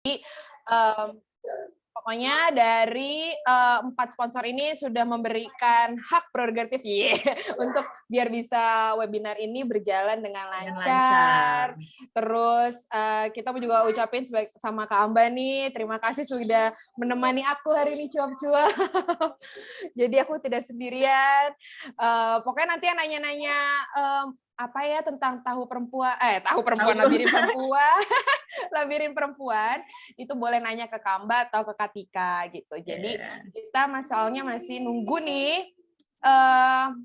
um, pokoknya dari 4 sponsor ini sudah memberikan hak prerogatif untuk biar bisa webinar ini berjalan dengan lancar. Terus kita juga ucapin sama Kak Amba nih, terima kasih sudah menemani aku hari ini cuap-cuap. Jadi aku tidak sendirian. Pokoknya nanti yang nanya-nanya apa ya tentang tahu perempuan, labirin perempuan, labirin perempuan, itu boleh nanya ke Kamba atau ke Katika gitu. Jadi kita soalnya masih nunggu nih,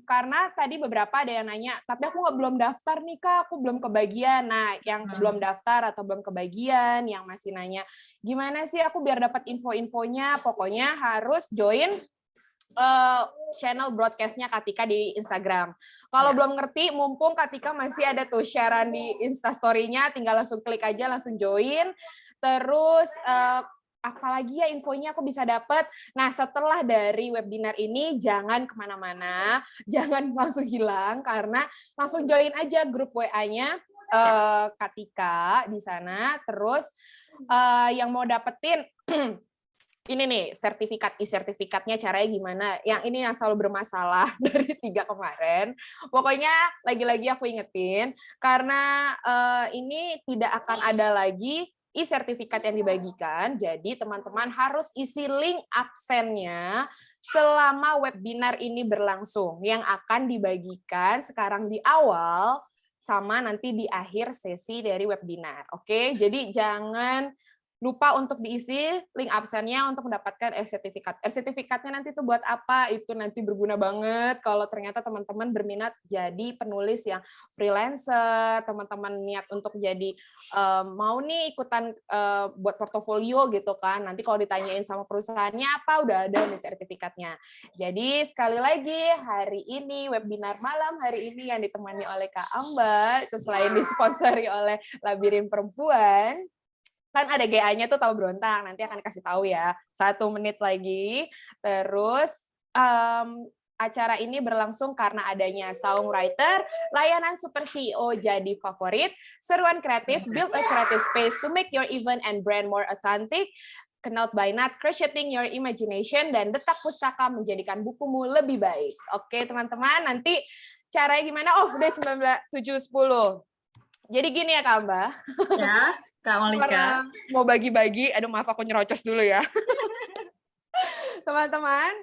karena tadi beberapa ada yang nanya, tapi aku belum daftar nih Kak, aku belum kebagian. Nah, yang belum daftar atau belum kebagian, yang masih nanya, gimana sih aku biar dapat info-infonya, pokoknya harus join channel broadcast-nya Katika di Instagram. Kalau belum ngerti, mumpung Katika masih ada tuh sharean di Instastory-nya, tinggal langsung klik aja, langsung join. Terus, apalagi ya infonya aku bisa dapat. Nah, setelah dari webinar ini, jangan kemana-mana, jangan langsung hilang, karena langsung join aja grup WA-nya Katika di sana. Terus, yang mau dapetin ini nih, sertifikatnya caranya gimana? Yang ini yang selalu bermasalah dari 3 kemarin. Pokoknya lagi-lagi aku ingetin, karena ini tidak akan ada lagi e-sertifikat yang dibagikan, jadi teman-teman harus isi link absennya selama webinar ini berlangsung, yang akan dibagikan sekarang di awal, sama nanti di akhir sesi dari webinar. Oke, jadi jangan lupa untuk diisi link absennya untuk mendapatkan e-sertifikat. E-sertifikatnya nanti tuh buat apa? Itu nanti berguna banget kalau ternyata teman-teman berminat jadi penulis yang freelancer, teman-teman niat untuk jadi mau nih ikutan buat portofolio gitu kan. Nanti kalau ditanyain sama perusahaannya apa, udah ada nih sertifikatnya. Jadi sekali lagi hari ini webinar malam hari ini yang ditemani oleh Kak Amba, itu selain disponsori oleh Labirin Perempuan, kan ada GA-nya tuh tahu berontang, nanti akan kasih tahu ya 1 menit lagi. Terus acara ini berlangsung karena adanya Songwriter, layanan Super CEO jadi favorit, seruan kreatif, build a creative space to make your event and brand more authentic, Knot by Nut, Creating Your Imagination, dan Detak Pustaka menjadikan bukumu lebih baik. Oke teman-teman, nanti caranya gimana? Oh, udah 7.10. Jadi gini ya Kak Mbak. Ya. Kak Malika. Mau bagi-bagi, aduh maaf aku nyerocos dulu ya. Teman-teman,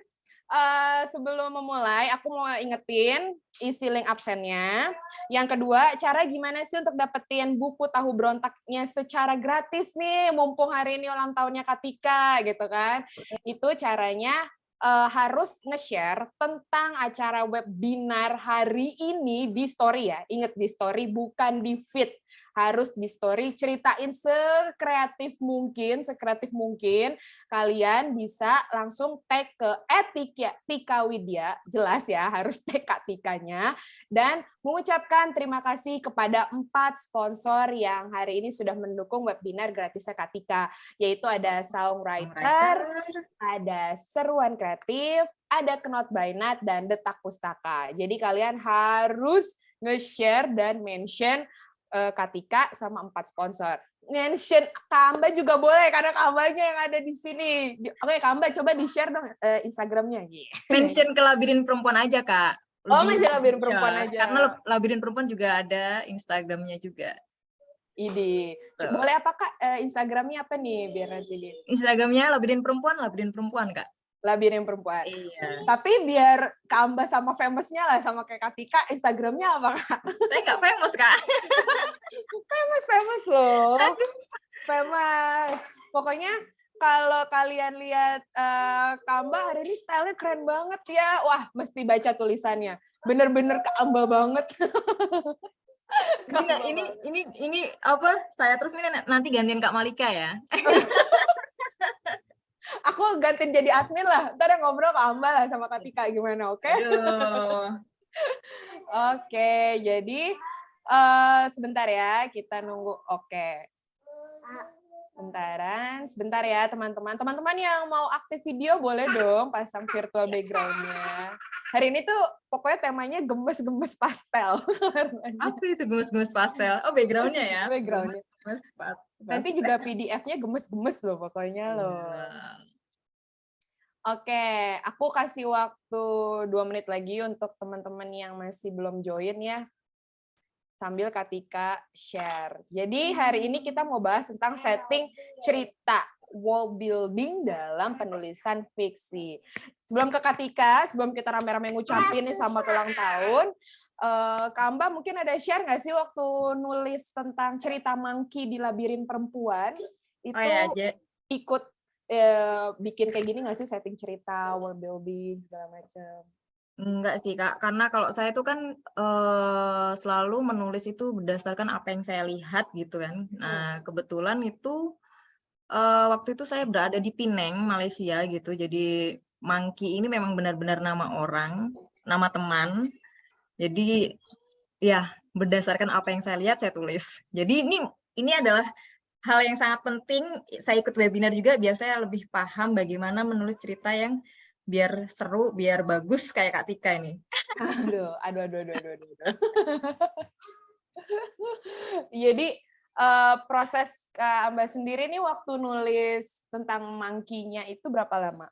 sebelum memulai, aku mau ingetin isi link absennya. Yang kedua, cara gimana sih untuk dapetin buku Tahu Berontaknya secara gratis nih, mumpung hari ini ulang tahunnya Katika, gitu kan. Itu caranya harus nge-share tentang acara webinar hari ini di story ya. Ingat di story, bukan di feed. Harus di story, ceritain sekreatif mungkin, kalian bisa langsung tag ke @tikawidya, jelas ya, harus tag Kak Tikanya, dan mengucapkan terima kasih kepada 4 sponsor yang hari ini sudah mendukung webinar gratisnya Kak Tika, yaitu ada Songwriter, ada Seruan Kreatif, ada Knot by Nut, dan Detak Pustaka. Jadi kalian harus nge-share dan mention Katika sama 4 sponsor. Mention Kamba juga boleh, karena Kambanya yang ada di sini. Oke, Kamba coba di-share dong Instagramnya. Mention ke Labirin Perempuan aja, Kak. Mention Labirin Perempuan aja. Karena Labirin Perempuan juga ada Instagramnya juga. Boleh apa, Kak? Instagramnya apa nih, biar nanti di... Instagramnya Labirin Perempuan, Kak. Labirin Perempuan. Iya. Tapi biar Kamba sama famous-nya lah, sama kayak Katika, Instagramnya apa, Kak? Saya nggak famous, Kak. famous loh. Famous. Pokoknya kalau kalian lihat Kamba hari ini style-nya keren banget ya. Wah, mesti baca tulisannya. Bener-bener Kamba banget. Ini apa? Saya terus ini nanti gantiin Kak Malika ya. Aku gantiin jadi admin lah. Ntar yang ngobrol Kamba lah sama Katika gimana, oke? Oke, jadi sebentar ya, kita nunggu. Oke. Sebentar ya teman-teman. Teman-teman yang mau aktif video boleh dong pasang virtual background-nya. Hari ini tuh pokoknya temanya gemes-gemes pastel. Apa itu gemes-gemes pastel? Oh, background-nya ya? Background-nya. Gemes pastel. Nanti juga PDF-nya gemes-gemes loh pokoknya loh. Oke, aku kasih waktu 2 menit lagi untuk teman-teman yang masih belum join ya. Sambil Katika share. Jadi hari ini kita mau bahas tentang setting cerita world building dalam penulisan fiksi. Sebelum ke Katika, sebelum kita rame-rame ngucapin nih selamat ulang tahun, Kak Amba mungkin ada share nggak sih waktu nulis tentang cerita Monkey di Labirin Perempuan, itu ikut bikin kayak gini nggak sih, setting cerita, world building, segala macam? Enggak sih Kak, karena kalau saya itu kan selalu menulis itu berdasarkan apa yang saya lihat gitu kan. Nah kebetulan itu waktu itu saya berada di Penang, Malaysia gitu. Jadi Monkey ini memang benar-benar nama orang, nama teman. Jadi ya berdasarkan apa yang saya lihat saya tulis. Jadi ini adalah hal yang sangat penting. Saya ikut webinar juga biar saya lebih paham bagaimana menulis cerita yang biar seru, biar bagus kayak Kak Tika ini. Aduh. Jadi proses Kak Amba sendiri nih waktu nulis tentang Monkey-nya itu berapa lama?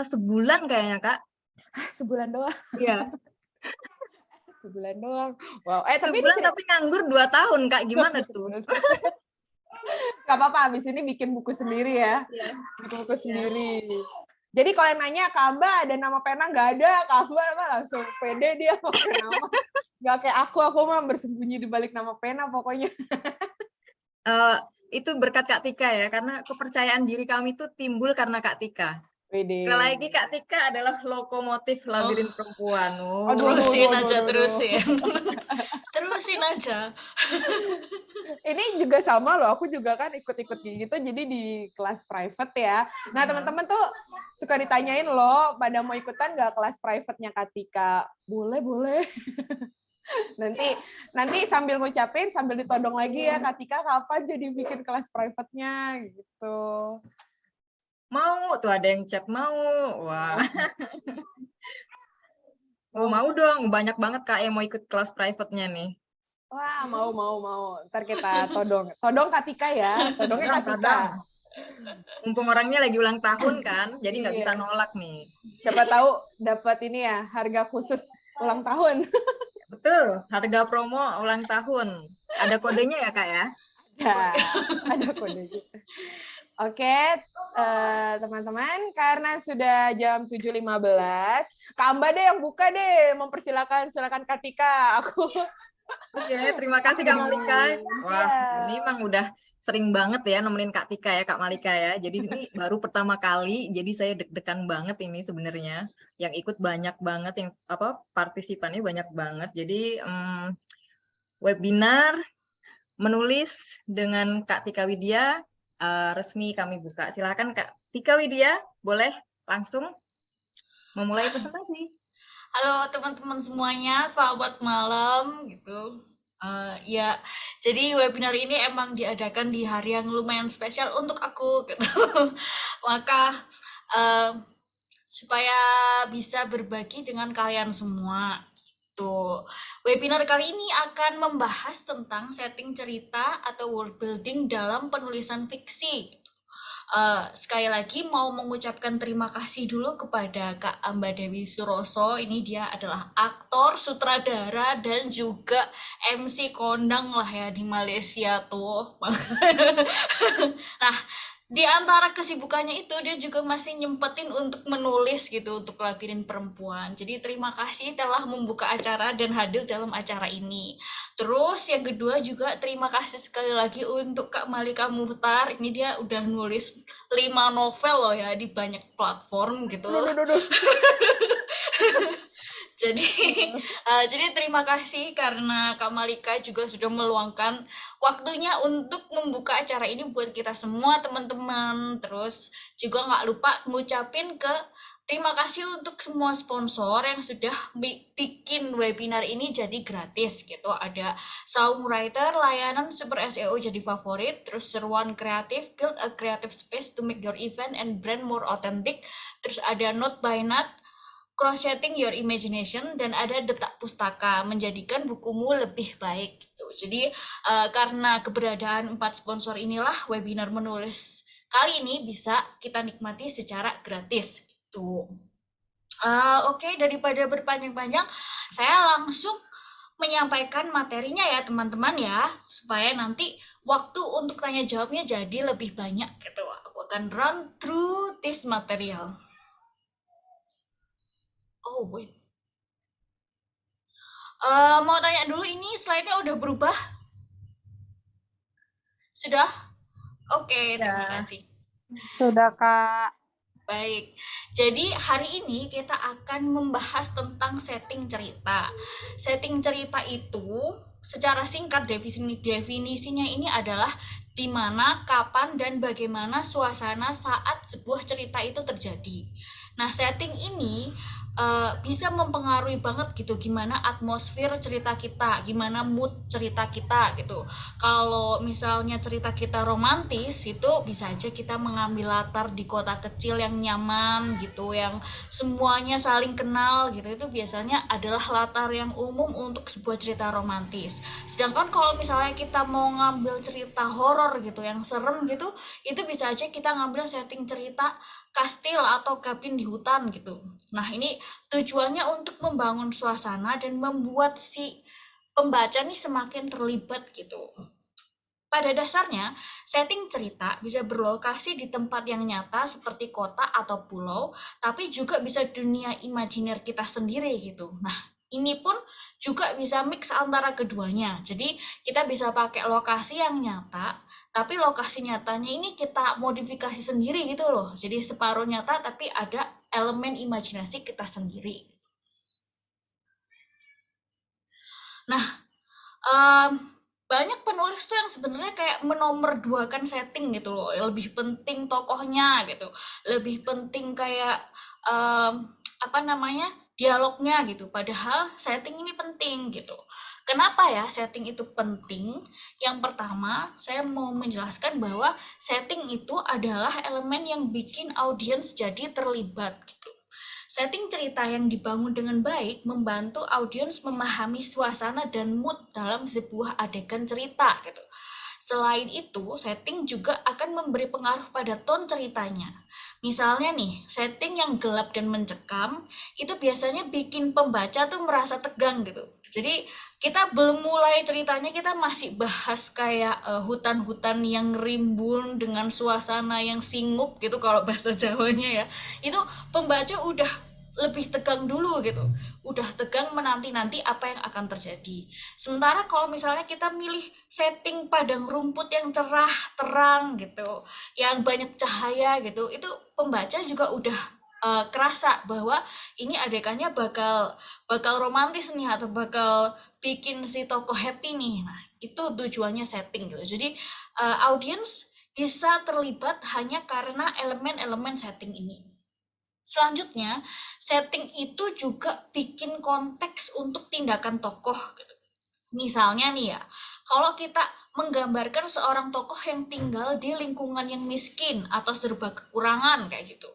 Sebulan kayaknya Kak. Sebulan doang? Iya. Sebulan doang. Wow. Tapi sebulan tapi nganggur 2 tahun Kak, gimana tuh? Gak apa-apa, abis ini bikin buku sendiri ya. Bikin buku sendiri. Jadi kalau yang nanya, Kak Amba ada nama pena? Nggak ada. Kak Amba langsung pede dia pakai nama. Nggak kayak aku mah bersembunyi di balik nama pena pokoknya. Itu berkat Kak Tika ya, karena kepercayaan diri kami itu timbul karena Kak Tika. Sekali lagi Kak Tika adalah lokomotif Labirin Perempuan. Terusin aja. Ini juga sama loh, aku juga kan ikut-ikut gitu, jadi di kelas private ya. Nah teman-teman tuh suka ditanyain loh, pada mau ikutan nggak kelas private-nya Katika? Boleh. Nanti sambil ngucapin, sambil ditodong lagi ya, Katika kapan jadi bikin kelas private-nya gitu. Mau tuh ada yang chat mau. Wah. Mau dong, banyak banget Kak yang mau ikut kelas private-nya nih. Wah, mau. Ntar kita todong Katika ya, todongnya Katika. Mumpung orangnya lagi ulang tahun kan, jadi nggak bisa nolak nih. Siapa tahu dapat ini ya, harga khusus ulang tahun. Betul, harga promo ulang tahun. Ada kodenya ya Kak ya? Ya, ada kodenya. Oke, teman-teman, karena sudah jam 7.15, Kak Amba deh yang buka deh, silakan Katika. Oke, terima kasih Kak Malika. Wah, ini emang udah sering banget ya nemenin Kak Tika ya, Kak Malika ya. Jadi ini baru pertama kali, jadi saya deg-degan banget ini sebenarnya. Yang ikut banyak banget, yang partisipannya banyak banget. Jadi webinar menulis dengan Kak Tika Widya resmi kami buka. Silakan Kak Tika Widya, boleh langsung memulai presentasi. Halo teman-teman semuanya, selamat malam gitu. Ya, jadi webinar ini emang diadakan di hari yang lumayan spesial untuk aku gitu. Maka supaya bisa berbagi dengan kalian semua. Tuh, webinar kali ini akan membahas tentang setting cerita atau world building dalam penulisan fiksi. Sekali lagi mau mengucapkan terima kasih dulu kepada Kak Amba Dewi Suroso. Ini dia adalah aktor, sutradara, dan juga MC kondang lah ya di Malaysia tuh. Nah, di antara kesibukannya itu dia juga masih nyempetin untuk menulis gitu untuk Labirin Perempuan. Jadi terima kasih telah membuka acara dan hadir dalam acara ini. Terus yang kedua juga terima kasih sekali lagi untuk Kak Malika Muhtar. Ini dia udah nulis 5 novel loh ya di banyak platform gitu. Jadi terima kasih karena Kak Malika juga sudah meluangkan waktunya untuk membuka acara ini buat kita semua teman-teman. Terus juga nggak lupa ngucapin terima kasih untuk semua sponsor yang sudah bikin webinar ini jadi gratis gitu. Ada Songwriter, layanan Super SEO jadi favorit, terus Seruan Kreatif, build a creative space to make your event and brand more authentic. Terus ada Note by Nat, Cross-setting your imagination, dan ada Detak Pustaka, menjadikan bukumu lebih baik gitu. Jadi karena keberadaan 4 sponsor inilah webinar menulis kali ini bisa kita nikmati secara gratis gitu. Oke, daripada berpanjang-panjang, saya langsung menyampaikan materinya ya teman-teman ya, supaya nanti waktu untuk tanya jawabnya jadi lebih banyak gitu. Aku akan run through this material. Oh wait, mau tanya dulu, ini slide-nya udah berubah? Sudah? Oke, terima kasih. Sudah, Kak. Baik, jadi hari ini kita akan membahas tentang setting cerita. Setting cerita itu secara singkat definisinya ini adalah di mana, kapan, dan bagaimana suasana saat sebuah cerita itu terjadi. Nah, setting ini bisa mempengaruhi banget gitu gimana atmosfer cerita kita, gimana mood cerita kita gitu. Kalau misalnya cerita kita romantis, itu bisa aja kita mengambil latar di kota kecil yang nyaman gitu, yang semuanya saling kenal gitu. Itu biasanya adalah latar yang umum untuk sebuah cerita romantis. Sedangkan kalau misalnya kita mau ngambil cerita horor gitu, yang serem gitu, itu bisa aja kita ngambil setting cerita kastil atau kabin di hutan gitu. Nah, ini tujuannya untuk membangun suasana dan membuat si pembaca nih semakin terlibat gitu. Pada dasarnya, setting cerita bisa berlokasi di tempat yang nyata seperti kota atau pulau, tapi juga bisa dunia imajiner kita sendiri gitu. Nah, ini pun juga bisa mix antara keduanya. Jadi, kita bisa pakai lokasi yang nyata, tapi lokasi nyatanya ini kita modifikasi sendiri gitu loh. Jadi separuh nyata tapi ada elemen imajinasi kita sendiri. Nah, banyak penulis tuh yang sebenarnya kayak menomorduakan setting gitu loh, lebih penting tokohnya gitu, lebih penting kayak dialognya gitu, padahal setting ini penting gitu. Kenapa ya setting itu penting? Yang pertama, saya mau menjelaskan bahwa setting itu adalah elemen yang bikin audiens jadi terlibat gitu. Setting cerita yang dibangun dengan baik membantu audiens memahami suasana dan mood dalam sebuah adegan cerita gitu. Selain itu, setting juga akan memberi pengaruh pada tone ceritanya. Misalnya nih, setting yang gelap dan mencekam itu biasanya bikin pembaca tuh merasa tegang gitu. Jadi kita belum mulai ceritanya, kita masih bahas kayak hutan-hutan yang rimbun dengan suasana yang singup gitu kalau bahasa Jawanya ya. Itu pembaca udah lebih tegang dulu gitu, udah tegang menanti-nanti apa yang akan terjadi. Sementara kalau misalnya kita milih setting padang rumput yang cerah terang gitu, yang banyak cahaya gitu, itu pembaca juga udah kerasa bahwa ini adegannya bakal romantis nih, atau bakal bikin si tokoh happy nih. Nah, itu tujuannya setting gitu. Jadi audiens bisa terlibat hanya karena elemen-elemen setting ini. Selanjutnya, setting itu juga bikin konteks untuk tindakan tokoh gitu. Misalnya nih ya, kalau kita menggambarkan seorang tokoh yang tinggal di lingkungan yang miskin atau serba kekurangan kayak gitu.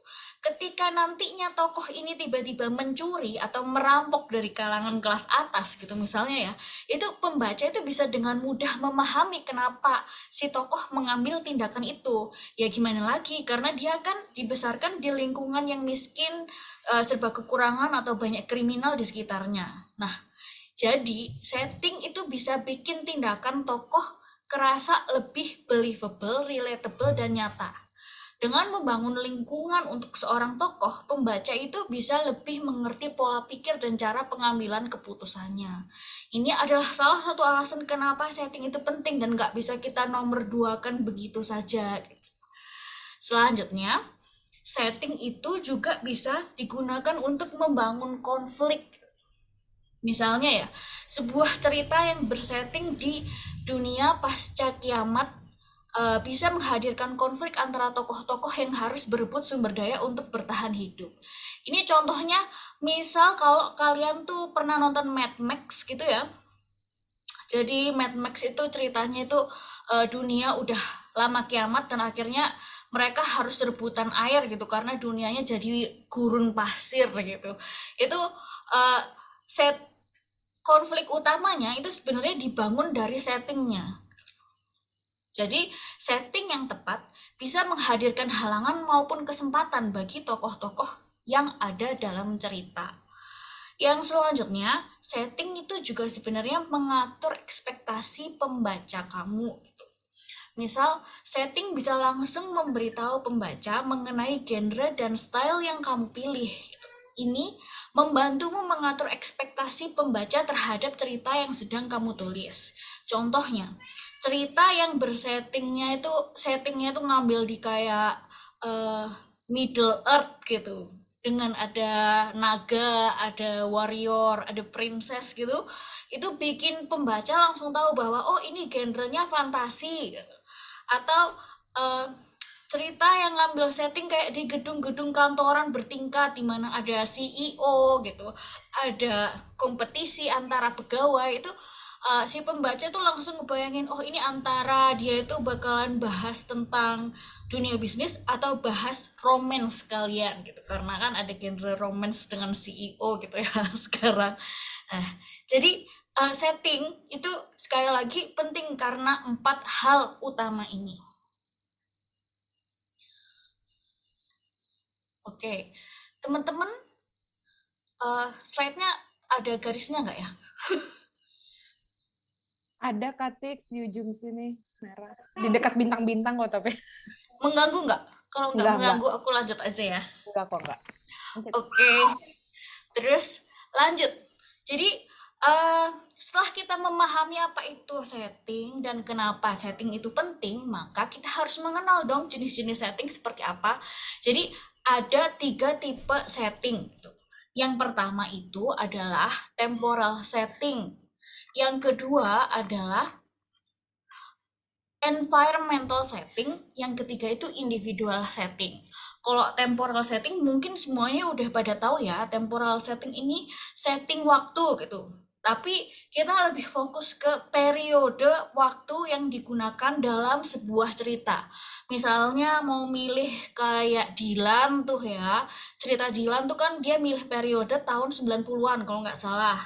Ketika nantinya tokoh ini tiba-tiba mencuri atau merampok dari kalangan kelas atas gitu misalnya ya, itu pembaca itu bisa dengan mudah memahami kenapa si tokoh mengambil tindakan itu. Ya gimana lagi, karena dia kan dibesarkan di lingkungan yang miskin, serba kekurangan atau banyak kriminal di sekitarnya. Nah, jadi setting itu bisa bikin tindakan tokoh kerasa lebih believable, relatable, dan nyata. Dengan membangun lingkungan untuk seorang tokoh, pembaca itu bisa lebih mengerti pola pikir dan cara pengambilan keputusannya. Ini adalah salah satu alasan kenapa setting itu penting dan nggak bisa kita nomor duakan begitu saja. Selanjutnya, setting itu juga bisa digunakan untuk membangun konflik. Misalnya ya, sebuah cerita yang bersetting di dunia pasca kiamat bisa menghadirkan konflik antara tokoh-tokoh yang harus berebut sumber daya untuk bertahan hidup. Ini contohnya, misal kalau kalian tuh pernah nonton Mad Max gitu ya. Jadi Mad Max itu ceritanya itu dunia udah lama kiamat dan akhirnya mereka harus rebutan air gitu karena dunianya jadi gurun pasir gitu. Itu set konflik utamanya itu sebenarnya dibangun dari settingnya. Jadi setting yang tepat bisa menghadirkan halangan maupun kesempatan bagi tokoh-tokoh yang ada dalam cerita. Yang selanjutnya, setting itu juga sebenarnya mengatur ekspektasi pembaca kamu. Misal, setting bisa langsung memberitahu pembaca mengenai genre dan style yang kamu pilih. Ini membantumu mengatur ekspektasi pembaca terhadap cerita yang sedang kamu tulis. Contohnya, cerita yang settingnya itu ngambil di kayak Middle Earth gitu, dengan ada naga, ada warrior, ada princess gitu, itu bikin pembaca langsung tahu bahwa oh ini genrenya fantasi gitu. Atau cerita yang ngambil setting kayak di gedung-gedung kantoran bertingkat di mana ada CEO gitu, ada kompetisi antara pegawai itu, si pembaca tuh langsung ngebayangin oh ini antara dia itu bakalan bahas tentang dunia bisnis atau bahas romance kalian gitu, karena kan ada genre romance dengan CEO gitu ya sekarang. Nah, jadi setting itu sekali lagi penting karena 4 hal utama ini. Oke, teman-teman, slide-nya ada garisnya nggak ya? Ada Katix di ujung sini merah. Di dekat bintang-bintang kok tapi. Mengganggu nggak? Kalau nggak mengganggu, aku lanjut aja ya. Enggak kok, enggak. Oke, terus lanjut. Jadi setelah kita memahami apa itu setting dan kenapa setting itu penting, maka kita harus mengenal dong jenis-jenis setting seperti apa. Jadi ada 3 tipe setting. Yang pertama itu adalah temporal setting. Yang kedua adalah environmental setting, yang ketiga itu individual setting. Kalau temporal setting mungkin semuanya udah pada tahu ya, temporal setting ini setting waktu gitu. Tapi kita lebih fokus ke periode waktu yang digunakan dalam sebuah cerita. Misalnya mau milih kayak Dylan tuh ya, cerita Dylan tuh kan dia milih periode tahun 90-an kalau nggak salah.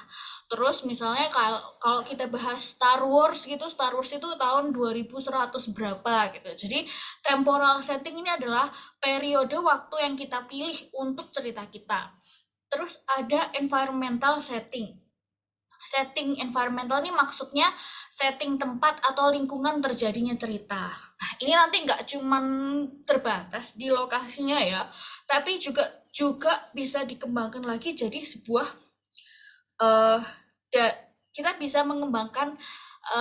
Terus misalnya kalau kita bahas Star Wars gitu, Star Wars itu tahun 2100 berapa gitu. Jadi temporal setting ini adalah periode waktu yang kita pilih untuk cerita kita. Terus ada environmental setting. Setting environmental ini maksudnya setting tempat atau lingkungan terjadinya cerita. Nah, ini nanti nggak cuman terbatas di lokasinya ya, tapi juga bisa dikembangkan lagi jadi sebuah kita bisa mengembangkan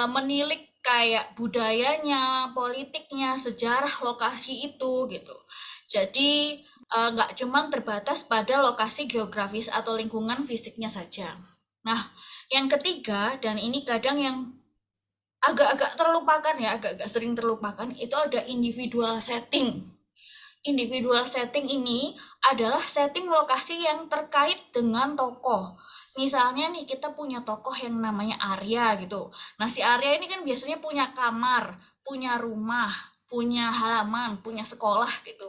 menilik kayak budayanya, politiknya, sejarah lokasi itu gitu. Jadi nggak cuma terbatas pada lokasi geografis atau lingkungan fisiknya saja. Nah, yang ketiga, dan ini kadang yang agak-agak terlupakan ya, agak-agak sering terlupakan, itu ada individual setting. Individual setting ini adalah setting lokasi yang terkait dengan tokoh. Misalnya nih kita punya tokoh yang namanya Arya gitu. Nah si Arya ini kan biasanya punya kamar, punya rumah, punya halaman, punya sekolah gitu.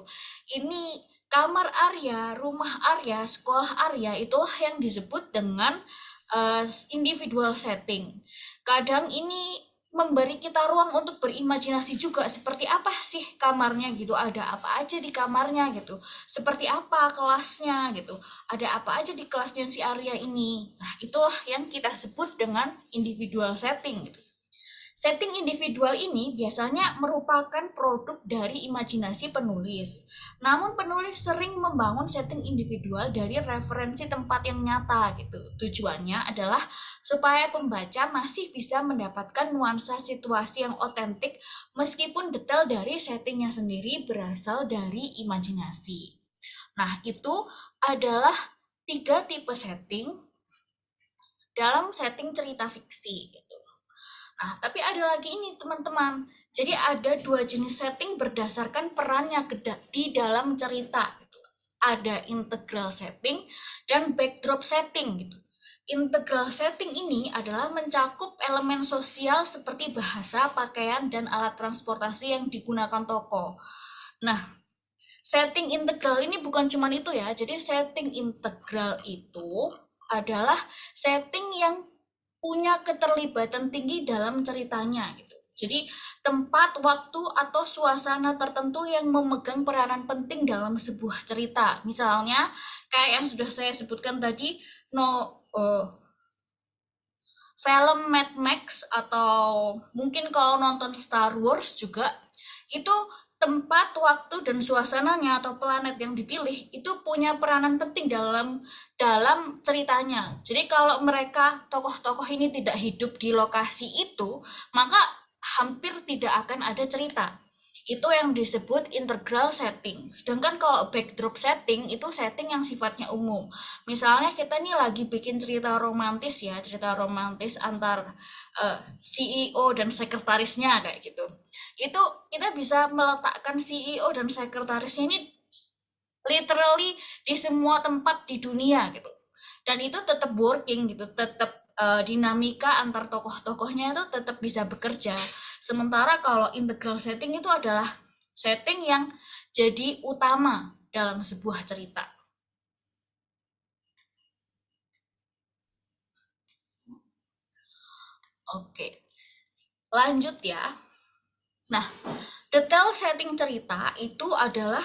Ini kamar Arya, rumah Arya, sekolah Arya itulah yang disebut dengan individual setting. Kadang ini memberi kita ruang untuk berimajinasi juga, seperti apa sih kamarnya gitu, ada apa aja di kamarnya gitu, seperti apa kelasnya gitu, ada apa aja di kelasnya si Arya ini. Nah itulah yang kita sebut dengan individual setting gitu. Setting individual ini biasanya merupakan produk dari imajinasi penulis. Namun penulis sering membangun setting individual dari referensi tempat yang nyata gitu. Tujuannya adalah supaya pembaca masih bisa mendapatkan nuansa situasi yang otentik meskipun detail dari settingnya sendiri berasal dari imajinasi. Nah, itu adalah 3 tipe setting dalam setting cerita fiksi. Nah, tapi ada lagi ini teman-teman. Jadi ada 2 jenis setting berdasarkan perannya di dalam cerita. Ada integral setting dan backdrop setting gitu. Integral setting ini adalah mencakup elemen sosial seperti bahasa, pakaian, dan alat transportasi yang digunakan tokoh. Nah, setting integral ini bukan cuma itu ya. Jadi setting integral itu adalah setting yang punya keterlibatan tinggi dalam ceritanya gitu. Jadi tempat, waktu, atau suasana tertentu yang memegang peranan penting dalam sebuah cerita. Misalnya kayak yang sudah saya sebutkan tadi, film Mad Max, atau mungkin kalau nonton Star Wars juga, itu tempat, waktu, dan suasananya atau planet yang dipilih itu punya peranan penting dalam ceritanya. Jadi kalau mereka tokoh-tokoh ini tidak hidup di lokasi itu, maka hampir tidak akan ada cerita. Itu yang disebut integral setting. Sedangkan kalau backdrop setting itu setting yang sifatnya umum. Misalnya kita nih lagi bikin cerita romantis ya, cerita romantis antar CEO dan sekretarisnya kayak gitu. Itu kita bisa meletakkan CEO dan sekretarisnya ini literally di semua tempat di dunia gitu. Dan itu tetap working gitu, tetap dinamika antar tokoh-tokohnya itu tetap bisa bekerja. Sementara kalau integral setting itu adalah setting yang jadi utama dalam sebuah cerita. Oke, lanjut ya. Nah, detail setting cerita itu adalah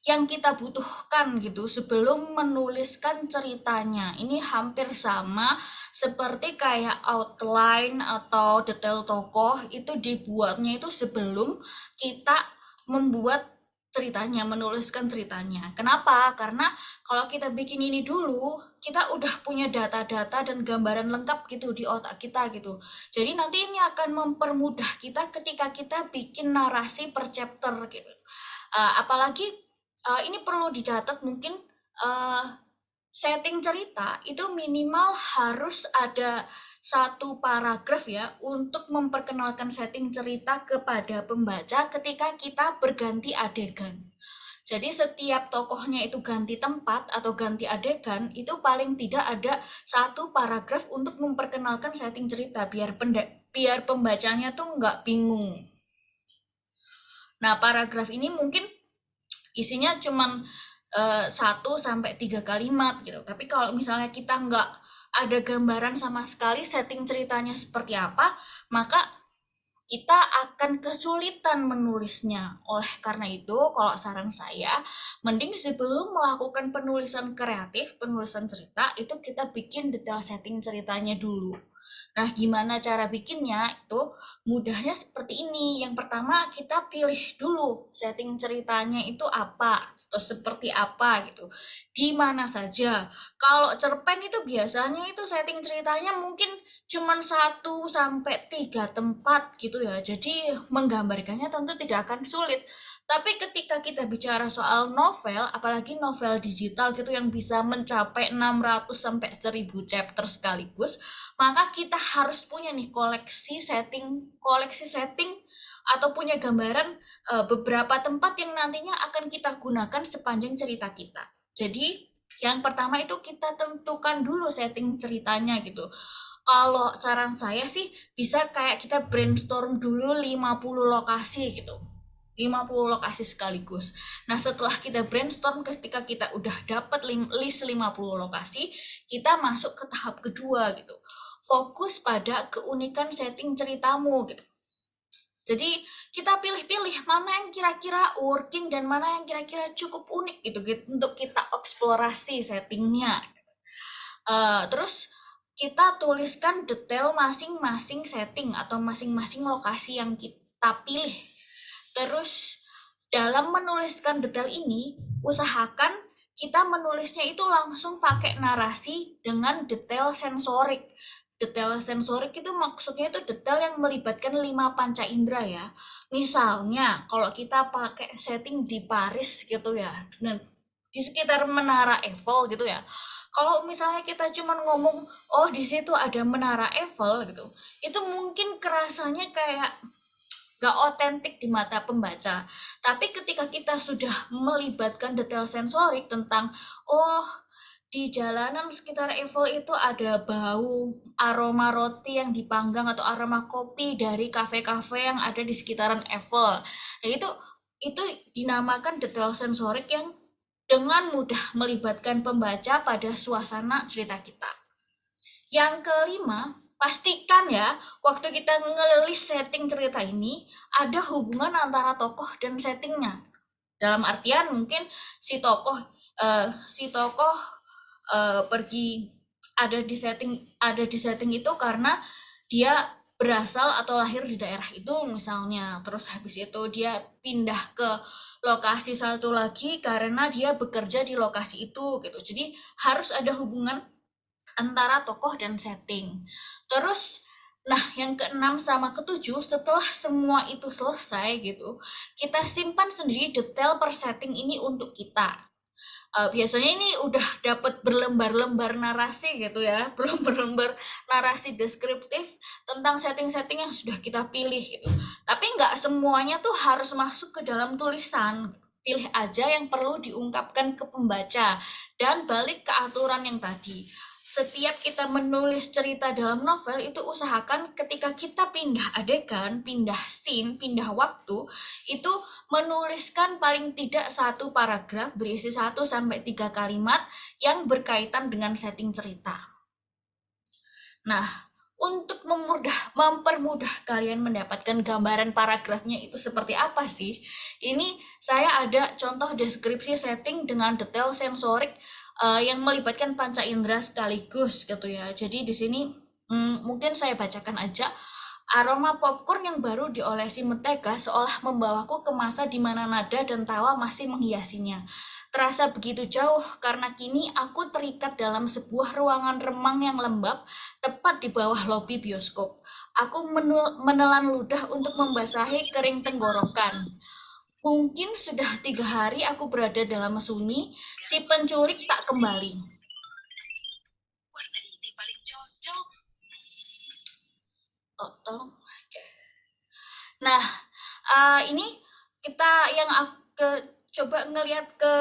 yang kita butuhkan gitu sebelum menuliskan ceritanya. Ini hampir sama seperti kayak outline atau detail tokoh itu dibuatnya itu sebelum kita membuat ceritanya, menuliskan ceritanya. Kenapa? Karena kalau kita bikin ini dulu, kita udah punya data-data dan gambaran lengkap gitu di otak kita gitu. Jadi nanti ini akan mempermudah kita ketika kita bikin narasi per chapter gitu. Apalagi ini perlu dicatat mungkin setting cerita itu minimal harus ada satu paragraf ya untuk memperkenalkan setting cerita kepada pembaca ketika kita berganti adegan. Jadi setiap tokohnya itu ganti tempat atau ganti adegan, itu paling tidak ada satu paragraf untuk memperkenalkan setting cerita biar pembacanya tuh nggak bingung. Nah, paragraf ini mungkin isinya cuman 1-3 kalimat gitu. Tapi kalau misalnya kita nggak ada gambaran sama sekali setting ceritanya seperti apa, maka kita akan kesulitan menulisnya. Oleh karena itu, kalau saran saya, mending sebelum melakukan penulisan kreatif, penulisan cerita, itu kita bikin detail setting ceritanya dulu. Nah, gimana cara bikinnya? Itu mudahnya seperti ini. Yang pertama, kita pilih dulu setting ceritanya itu apa, atau seperti apa gitu. Di mana saja. Kalau cerpen itu biasanya itu setting ceritanya mungkin cuman 1-3 tempat gitu ya. Jadi menggambarkannya tentu tidak akan sulit. Tapi ketika kita bicara soal novel, apalagi novel digital gitu yang bisa mencapai 600-1000 chapter sekaligus, maka kita harus punya nih koleksi setting atau punya gambaran beberapa tempat yang nantinya akan kita gunakan sepanjang cerita kita. Jadi yang pertama itu kita tentukan dulu setting ceritanya gitu. Kalau saran saya sih bisa kayak kita brainstorm dulu 50 lokasi gitu. 50 lokasi sekaligus. Nah, setelah kita brainstorm, ketika kita udah dapat list 50 lokasi, kita masuk ke tahap kedua gitu. Fokus pada keunikan setting ceritamu gitu. Jadi kita pilih-pilih mana yang kira-kira working dan mana yang kira-kira cukup unik gitu untuk kita eksplorasi settingnya. Terus kita tuliskan detail masing-masing setting atau masing-masing lokasi yang kita pilih. Terus dalam menuliskan detail ini, usahakan kita menulisnya itu langsung pakai narasi dengan detail sensorik. Detail sensorik itu maksudnya itu detail yang melibatkan 5 panca indera ya. Misalnya kalau kita pakai setting di Paris gitu ya, dan di sekitar Menara Eiffel gitu ya. Kalau misalnya kita cuma ngomong, oh di situ ada Menara Eiffel gitu, itu mungkin kerasanya kayak gak otentik di mata pembaca. Tapi ketika kita sudah melibatkan detail sensorik tentang, oh di jalanan sekitar Eiffel itu ada bau aroma roti yang dipanggang atau aroma kopi dari kafe-kafe yang ada di sekitaran Eiffel. Nah, itu dinamakan detail sensorik yang dengan mudah melibatkan pembaca pada suasana cerita kita. Yang kelima, pastikan ya waktu kita ngelis setting cerita ini ada hubungan antara tokoh dan settingnya. Dalam artian mungkin si tokoh pergi ada di setting itu karena dia berasal atau lahir di daerah itu misalnya, terus habis itu dia pindah ke lokasi satu lagi karena dia bekerja di lokasi itu gitu. Jadi harus ada hubungan antara tokoh dan setting. Terus nah yang keenam sama ketujuh, setelah semua itu selesai gitu, kita simpan sendiri detail per setting ini untuk kita. Biasanya ini udah dapat berlembar-lembar narasi gitu ya, berlembar-lembar narasi deskriptif tentang setting-setting yang sudah kita pilih gitu. Tapi nggak semuanya tuh harus masuk ke dalam tulisan. Pilih aja yang perlu diungkapkan ke pembaca dan balik ke aturan yang tadi. Setiap kita menulis cerita dalam novel itu usahakan ketika kita pindah adegan, pindah scene, pindah waktu, itu menuliskan paling tidak satu paragraf berisi 1-3 kalimat yang berkaitan dengan setting cerita. Nah, untuk mempermudah kalian mendapatkan gambaran paragrafnya itu seperti apa sih? Ini saya ada contoh deskripsi setting dengan detail sensorik yang melibatkan panca indera sekaligus gitu ya. Jadi di sini mungkin saya bacakan aja. Aroma popcorn yang baru diolesi mentega seolah membawaku ke masa di mana nada dan tawa masih menghiasinya. Terasa begitu jauh karena kini aku terikat dalam sebuah ruangan remang yang lembab tepat di bawah lobi bioskop. Aku menelan ludah untuk membasahi kering tenggorokan. Mungkin sudah 3 hari aku berada dalam sunyi, si penculik tak kembali. Warna ini paling cocok. Oh, tolong. Nah, ini kita yang coba ngelihat ke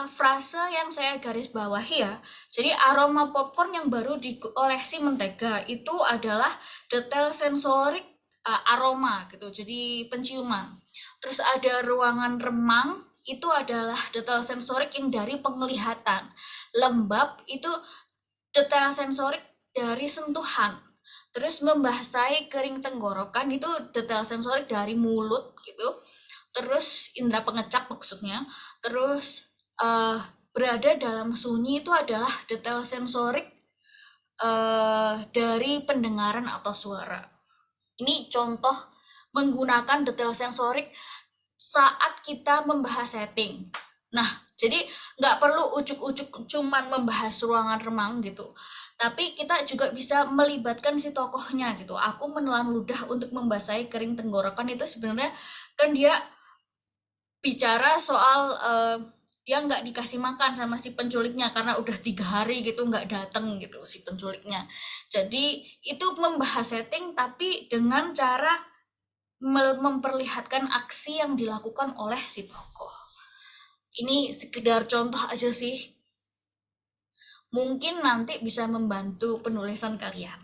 frase yang saya garis bawahi ya. Jadi aroma popcorn yang baru diolesi mentega itu adalah detail sensorik aroma gitu. Jadi penciuman. Terus ada ruangan remang, itu adalah detail sensorik yang dari penglihatan. Lembab itu detail sensorik dari sentuhan. Terus membasahi kering tenggorokan itu detail sensorik dari mulut gitu. Terus indera pengecap maksudnya. Terus berada dalam sunyi itu adalah detail sensorik dari pendengaran atau suara. Ini contoh menggunakan detail sensorik saat kita membahas setting. Nah, jadi nggak perlu ujuk-ujuk cuman membahas ruangan remang gitu. Tapi kita juga bisa melibatkan si tokohnya gitu. Aku menelan ludah untuk membasahi kering tenggorokan itu sebenarnya kan dia bicara soal dia nggak dikasih makan sama si penculiknya karena udah 3 hari gitu nggak datang gitu si penculiknya. Jadi itu membahas setting tapi dengan cara memperlihatkan aksi yang dilakukan oleh si tokoh. Ini sekedar contoh aja sih. Mungkin nanti bisa membantu penulisan kalian.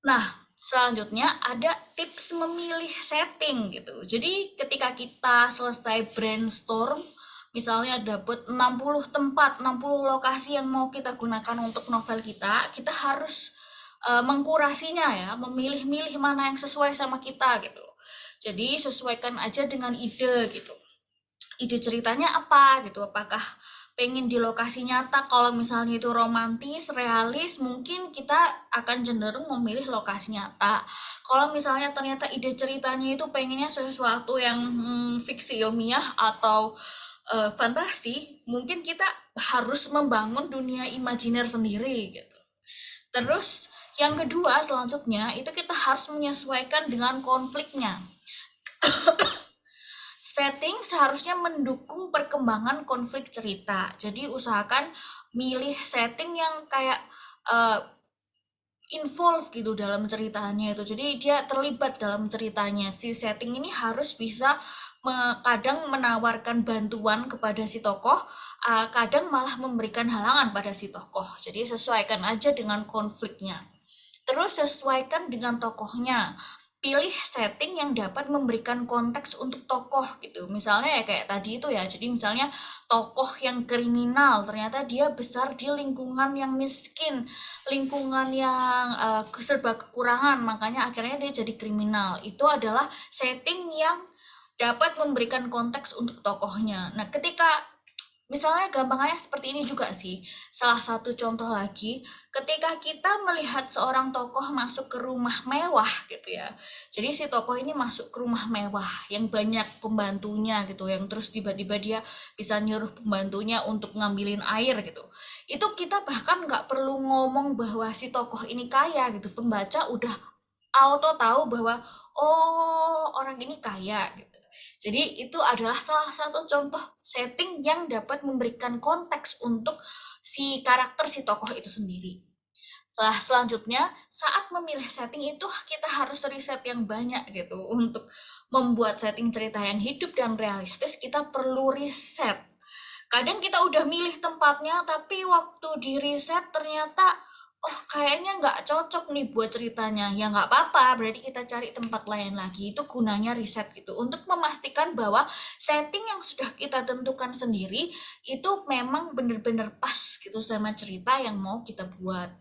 Nah, selanjutnya ada tips memilih setting gitu. Jadi ketika kita selesai brainstorm, misalnya dapat 60 tempat, 60 lokasi yang mau kita gunakan untuk novel kita harus mengkurasinya ya, memilih-milih mana yang sesuai sama kita gitu. Jadi sesuaikan aja dengan ide gitu. Ide ceritanya apa gitu, apakah pengen di lokasi nyata, kalau misalnya itu romantis, realis, mungkin kita akan cenderung memilih lokasi nyata. Kalau misalnya ternyata ide ceritanya itu pengennya sesuatu yang fiksi ilmiah atau fantasi, mungkin kita harus membangun dunia imajiner sendiri gitu. Terus yang kedua selanjutnya itu kita harus menyesuaikan dengan konfliknya. Setting seharusnya mendukung perkembangan konflik cerita. Jadi usahakan milih setting yang kayak involve gitu dalam ceritanya itu. Jadi dia terlibat dalam ceritanya. Si setting ini harus bisa kadang menawarkan bantuan kepada si tokoh, kadang malah memberikan halangan pada si tokoh. Jadi sesuaikan aja dengan konfliknya. Terus sesuaikan dengan tokohnya. pilih setting yang dapat memberikan konteks untuk tokoh gitu. Misalnya ya kayak tadi itu ya, jadi misalnya tokoh yang kriminal, ternyata dia besar di lingkungan yang miskin, lingkungan yang serba kekurangan, makanya akhirnya dia jadi kriminal. Itu adalah setting yang dapat memberikan konteks untuk tokohnya. Nah, ketika misalnya gampangnya seperti ini juga sih. Salah satu contoh lagi, ketika kita melihat seorang tokoh masuk ke rumah mewah gitu ya. Jadi si tokoh ini masuk ke rumah mewah yang banyak pembantunya gitu, yang terus tiba-tiba dia bisa nyuruh pembantunya untuk ngambilin air gitu. Itu kita bahkan nggak perlu ngomong bahwa si tokoh ini kaya gitu. Pembaca udah auto tahu bahwa oh orang ini kaya gitu. Jadi itu adalah salah satu contoh setting yang dapat memberikan konteks untuk si karakter si tokoh itu sendiri. Lah selanjutnya saat memilih setting itu kita harus riset yang banyak gitu untuk membuat setting cerita yang hidup dan realistis. Kita perlu riset. Kadang kita udah milih tempatnya tapi waktu di riset ternyata oh kayaknya nggak cocok nih buat ceritanya. Ya nggak apa-apa, berarti kita cari tempat lain lagi. Itu gunanya riset gitu untuk memastikan bahwa setting yang sudah kita tentukan sendiri itu memang benar-benar pas gitu sama cerita yang mau kita buat.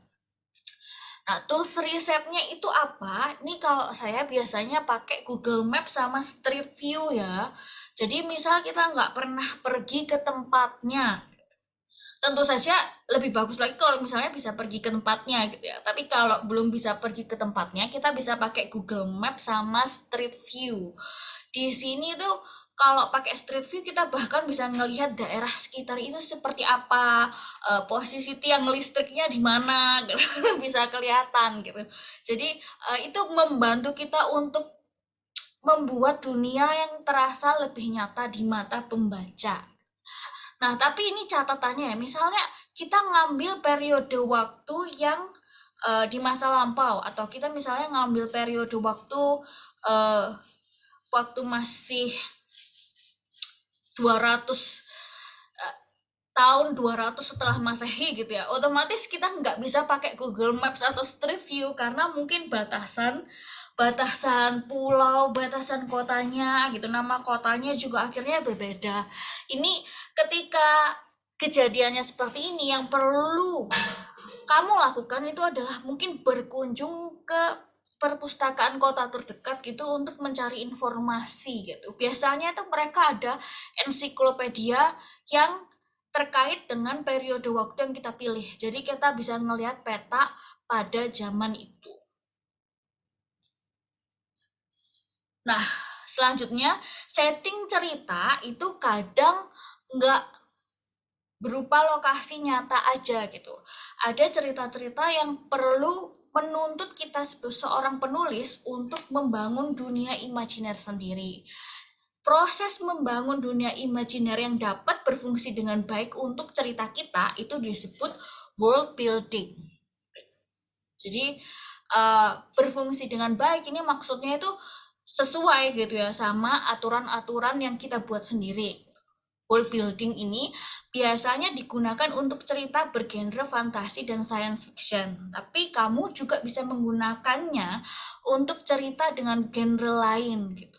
Nah, tools risetnya itu apa? Ini kalau saya biasanya pakai Google Maps sama Street View ya. Jadi misal kita nggak pernah pergi ke tempatnya, tentu saja lebih bagus lagi kalau misalnya bisa pergi ke tempatnya gitu ya. Tapi kalau belum bisa pergi ke tempatnya, kita bisa pakai Google Maps sama Street View. Di sini tuh kalau pakai Street View kita bahkan bisa ngelihat daerah sekitar itu seperti apa, posisi tiang listriknya di mana, gitu. Bisa kelihatan gitu. Jadi itu membantu kita untuk membuat dunia yang terasa lebih nyata di mata pembaca. Nah, tapi ini catatannya ya, misalnya kita ngambil periode waktu yang di masa lampau atau kita misalnya ngambil periode waktu uh, waktu masih 200 tahun 200 setelah Masehi gitu ya. Otomatis kita nggak bisa pakai Google Maps atau Street View karena mungkin batasan pulau, batasan kotanya gitu. Nama kotanya juga akhirnya berbeda. Ini ketika kejadiannya seperti ini yang perlu kamu lakukan itu adalah mungkin berkunjung ke perpustakaan kota terdekat gitu untuk mencari informasi gitu. Biasanya tuh mereka ada ensiklopedia yang terkait dengan periode waktu yang kita pilih. Jadi kita bisa melihat peta pada zaman itu. Nah, selanjutnya setting cerita itu kadang nggak berupa lokasi nyata aja gitu. Ada cerita-cerita yang perlu menuntut kita seorang penulis untuk membangun dunia imajiner sendiri. Proses membangun dunia imajiner yang dapat berfungsi dengan baik untuk cerita kita itu disebut world building. Jadi berfungsi dengan baik ini maksudnya itu sesuai gitu ya sama aturan-aturan yang kita buat sendiri. World building ini biasanya digunakan untuk cerita bergenre fantasi dan science fiction. Tapi kamu juga bisa menggunakannya untuk cerita dengan genre lain gitu.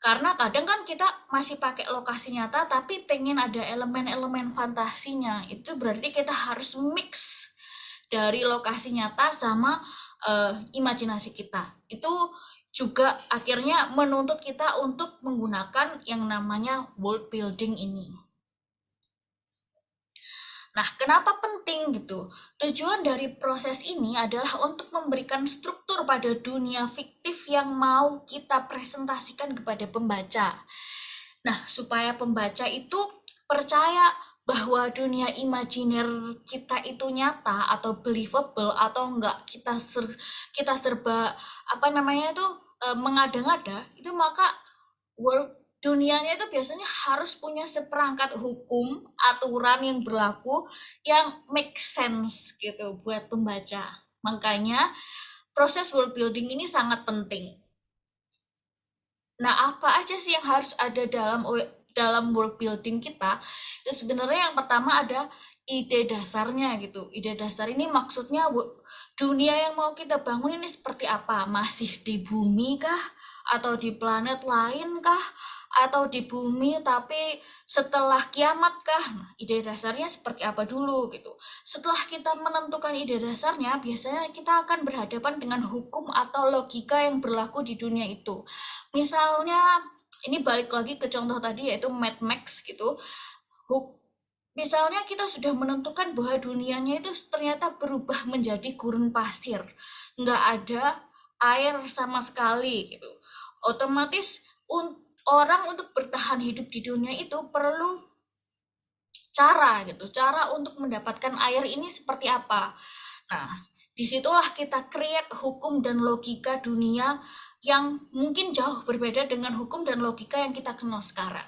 Karena kadang kan kita masih pakai lokasi nyata tapi pengen ada elemen-elemen fantasinya. Itu berarti kita harus mix dari lokasi nyata sama imajinasi kita. Itu juga akhirnya menuntut kita untuk menggunakan yang namanya world building ini. Nah, kenapa penting gitu? Tujuan dari proses ini adalah untuk memberikan struktur pada dunia fiktif yang mau kita presentasikan kepada pembaca. Nah, supaya pembaca itu percaya bahwa dunia imajiner kita itu nyata atau believable atau enggak kita serba apa namanya itu mengada-ngada, itu maka world dunianya itu biasanya harus punya seperangkat hukum, aturan yang berlaku yang make sense gitu buat pembaca. Makanya proses world building ini sangat penting. Nah, apa aja sih yang harus ada dalam world building kita? Itu sebenarnya yang pertama ada ide dasarnya gitu. Ide dasar ini maksudnya dunia yang mau kita bangun ini seperti apa? Masih di bumi kah? Atau di planet lain kah? Atau di bumi tapi setelah kiamat kah? Nah, ide dasarnya seperti apa dulu gitu. Setelah kita menentukan ide dasarnya, biasanya kita akan berhadapan dengan hukum atau logika yang berlaku di dunia itu. Misalnya, ini balik lagi ke contoh tadi yaitu Mad Max gitu. Misalnya kita sudah menentukan bahwa dunianya itu ternyata berubah menjadi gurun pasir. Nggak ada air sama sekali gitu. Otomatis orang untuk bertahan hidup di dunia itu perlu cara gitu. Cara untuk mendapatkan air ini seperti apa. Nah, disitulah kita create hukum dan logika dunia yang mungkin jauh berbeda dengan hukum dan logika yang kita kenal sekarang.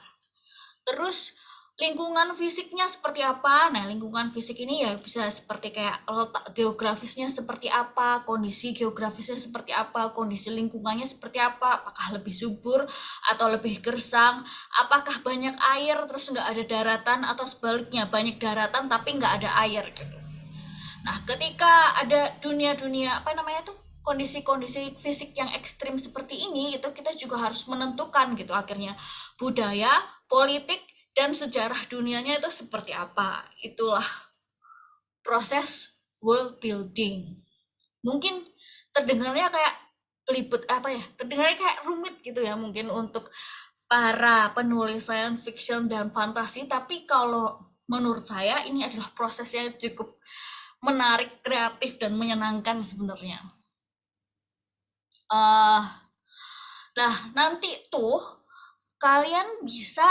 Terus lingkungan fisiknya seperti apa? Nah, lingkungan fisik ini ya bisa seperti kayak letak geografisnya seperti apa, kondisi geografisnya seperti apa, kondisi lingkungannya seperti apa, apakah lebih subur atau lebih gersang, apakah banyak air terus nggak ada daratan atau sebaliknya banyak daratan tapi nggak ada air gitu. Nah, ketika ada dunia-dunia kondisi-kondisi fisik yang ekstrim seperti ini, itu kita juga harus menentukan gitu akhirnya budaya, politik, dan sejarah dunianya itu seperti apa. Itulah proses world building. Mungkin terdengarnya kayak terdengarnya kayak rumit gitu ya mungkin untuk para penulis science fiction dan fantasi, tapi kalau menurut saya ini adalah proses yang cukup menarik, kreatif, dan menyenangkan sebenarnya. Nah, nanti tuh kalian bisa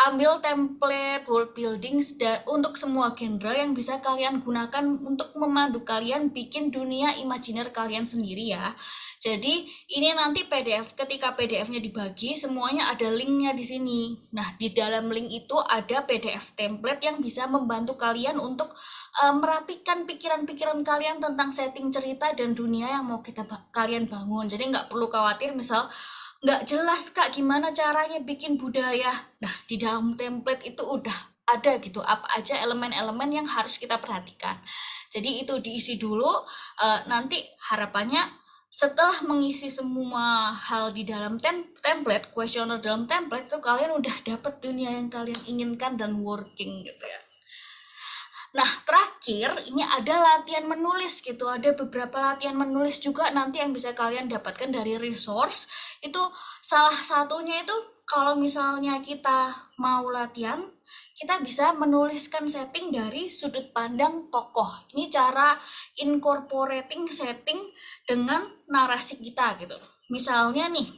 ambil template world building untuk semua genre yang bisa kalian gunakan untuk memandu kalian bikin dunia imajiner kalian sendiri ya. Jadi ini nanti PDF, ketika PDF-nya dibagi semuanya ada linknya di sini. Nah, di dalam link itu ada PDF template yang bisa membantu kalian untuk merapikan pikiran-pikiran kalian tentang setting cerita dan dunia yang mau kalian bangun. Jadi nggak perlu khawatir misal nggak jelas Kak gimana caranya bikin budaya. Nah, di dalam template itu udah ada gitu apa aja elemen-elemen yang harus kita perhatikan. Jadi itu diisi dulu, nanti harapannya setelah mengisi semua hal di dalam template, kuesioner dalam template itu kalian udah dapet dunia yang kalian inginkan dan working gitu ya. Nah, terakhir ini ada latihan menulis gitu. Ada beberapa latihan menulis juga nanti yang bisa kalian dapatkan dari resource. Itu salah satunya itu kalau misalnya kita mau latihan, kita bisa menuliskan setting dari sudut pandang tokoh. Ini cara incorporating setting dengan narasi kita gitu. Misalnya nih,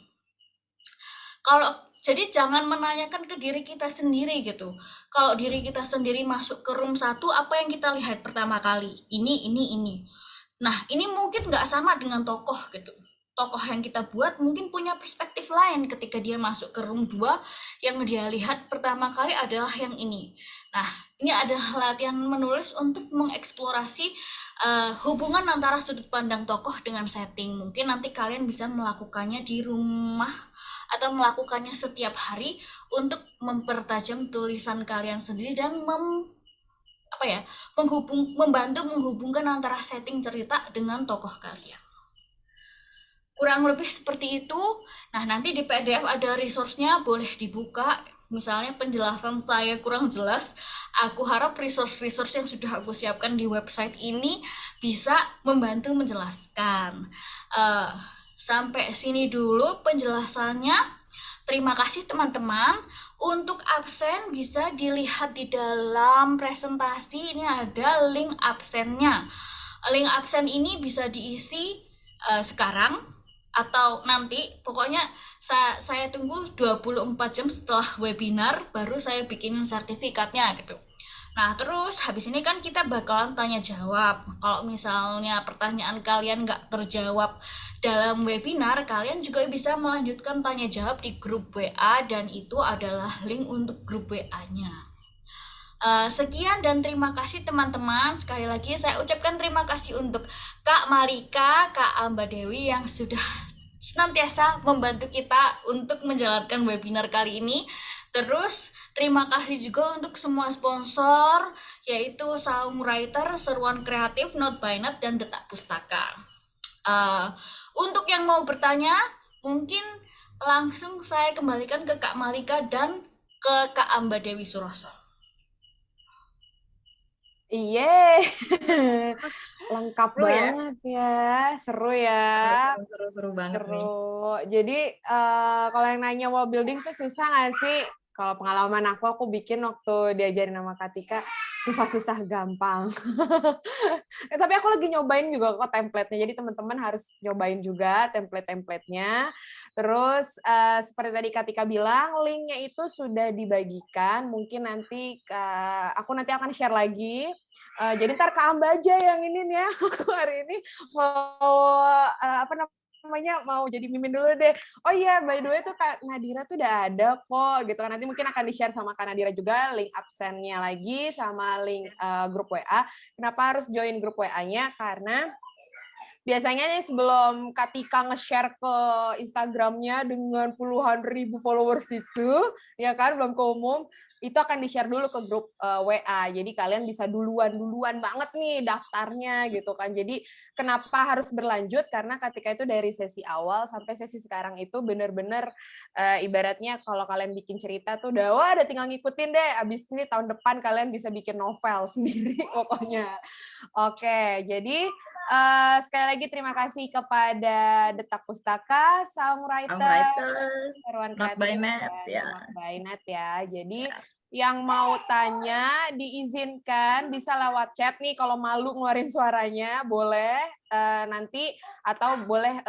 jadi jangan menanyakan ke diri kita sendiri gitu. Kalau diri kita sendiri masuk ke room 1, apa yang kita lihat pertama kali? Ini. Nah, ini mungkin nggak sama dengan tokoh gitu. Tokoh yang kita buat mungkin punya perspektif lain ketika dia masuk ke room 2, yang dia lihat pertama kali adalah yang ini. Nah, ini adalah latihan menulis untuk mengeksplorasi hubungan antara sudut pandang tokoh dengan setting. Mungkin nanti kalian bisa melakukannya di rumah atau melakukannya setiap hari untuk mempertajam tulisan kalian sendiri dan membantu menghubungkan antara setting cerita dengan tokoh kalian. Kurang lebih seperti itu. Nah, nanti di PDF ada resource-nya, boleh dibuka. Misalnya penjelasan saya kurang jelas, aku harap resource-resource yang sudah aku siapkan di website ini bisa membantu menjelaskan. Sampai sini dulu penjelasannya. Terima kasih teman-teman. Untuk absen bisa dilihat di dalam presentasi, ini ada link absennya. Link absen ini bisa diisi sekarang atau nanti, pokoknya saya tunggu 24 jam setelah webinar baru saya bikin sertifikatnya gitu. Nah, terus habis ini kan kita bakalan tanya jawab. Kalau misalnya pertanyaan kalian nggak terjawab dalam webinar, kalian juga bisa melanjutkan tanya jawab di grup WA, dan itu adalah link untuk grup WA-nya. Sekian dan terima kasih teman-teman. Sekali lagi saya ucapkan terima kasih untuk Kak Malika, Kak Amba Dewi yang sudah senantiasa membantu kita untuk menjalankan webinar kali ini. Terus Terima kasih juga untuk semua sponsor, yaitu Saung Writer, Seruan Kreatif, Not by Not, dan Detak Pustaka. Untuk yang mau bertanya, mungkin langsung saya kembalikan ke Kak Malika dan ke Kak Amba Dewi Suroso. Iya, lengkap Seru ya? banget ya, seru ya. Seru banget nih. Seru. Jadi kalau yang nanya wall building tuh susah nggak sih? Kalau pengalaman aku bikin waktu diajarin sama Katika, susah-susah gampang. Tapi aku lagi nyobain juga kok template-nya. Jadi teman-teman harus nyobain juga template-templatenya. Terus seperti tadi Katika bilang, linknya itu sudah dibagikan. Mungkin nanti aku nanti akan share lagi. Jadi ntar Kak Amba aja yang ini nih ya. Aku hari ini mau apa namanya mau jadi mimin dulu deh. Oh iya, by the way tuh Kak Nadira tuh udah ada kok gitu kan. Nanti mungkin akan di-share sama Kak Nadira juga link absennya lagi sama link grup WA. Kenapa harus join grup WA-nya? Karena biasanya nih sebelum Katika nge-share ke Instagramnya dengan puluhan ribu followers itu, ya kan, belum ke umum, itu akan di-share dulu ke grup WA. Jadi kalian bisa duluan banget nih daftarnya gitu kan. Jadi kenapa harus berlanjut? Karena Katika itu dari sesi awal sampai sesi sekarang itu bener-bener ibaratnya kalau kalian bikin cerita tuh udah tinggal ngikutin deh. Abis ini tahun depan kalian bisa bikin novel sendiri pokoknya. Oke, jadi sekali lagi terima kasih kepada Detak Pustaka, Saung Writer, Seruan Not by Kreatif, Net dan ya. Not by Net ya. Jadi Ya. yang mau tanya diizinkan bisa lewat chat nih. Kalau malu ngeluarin suaranya boleh nanti atau boleh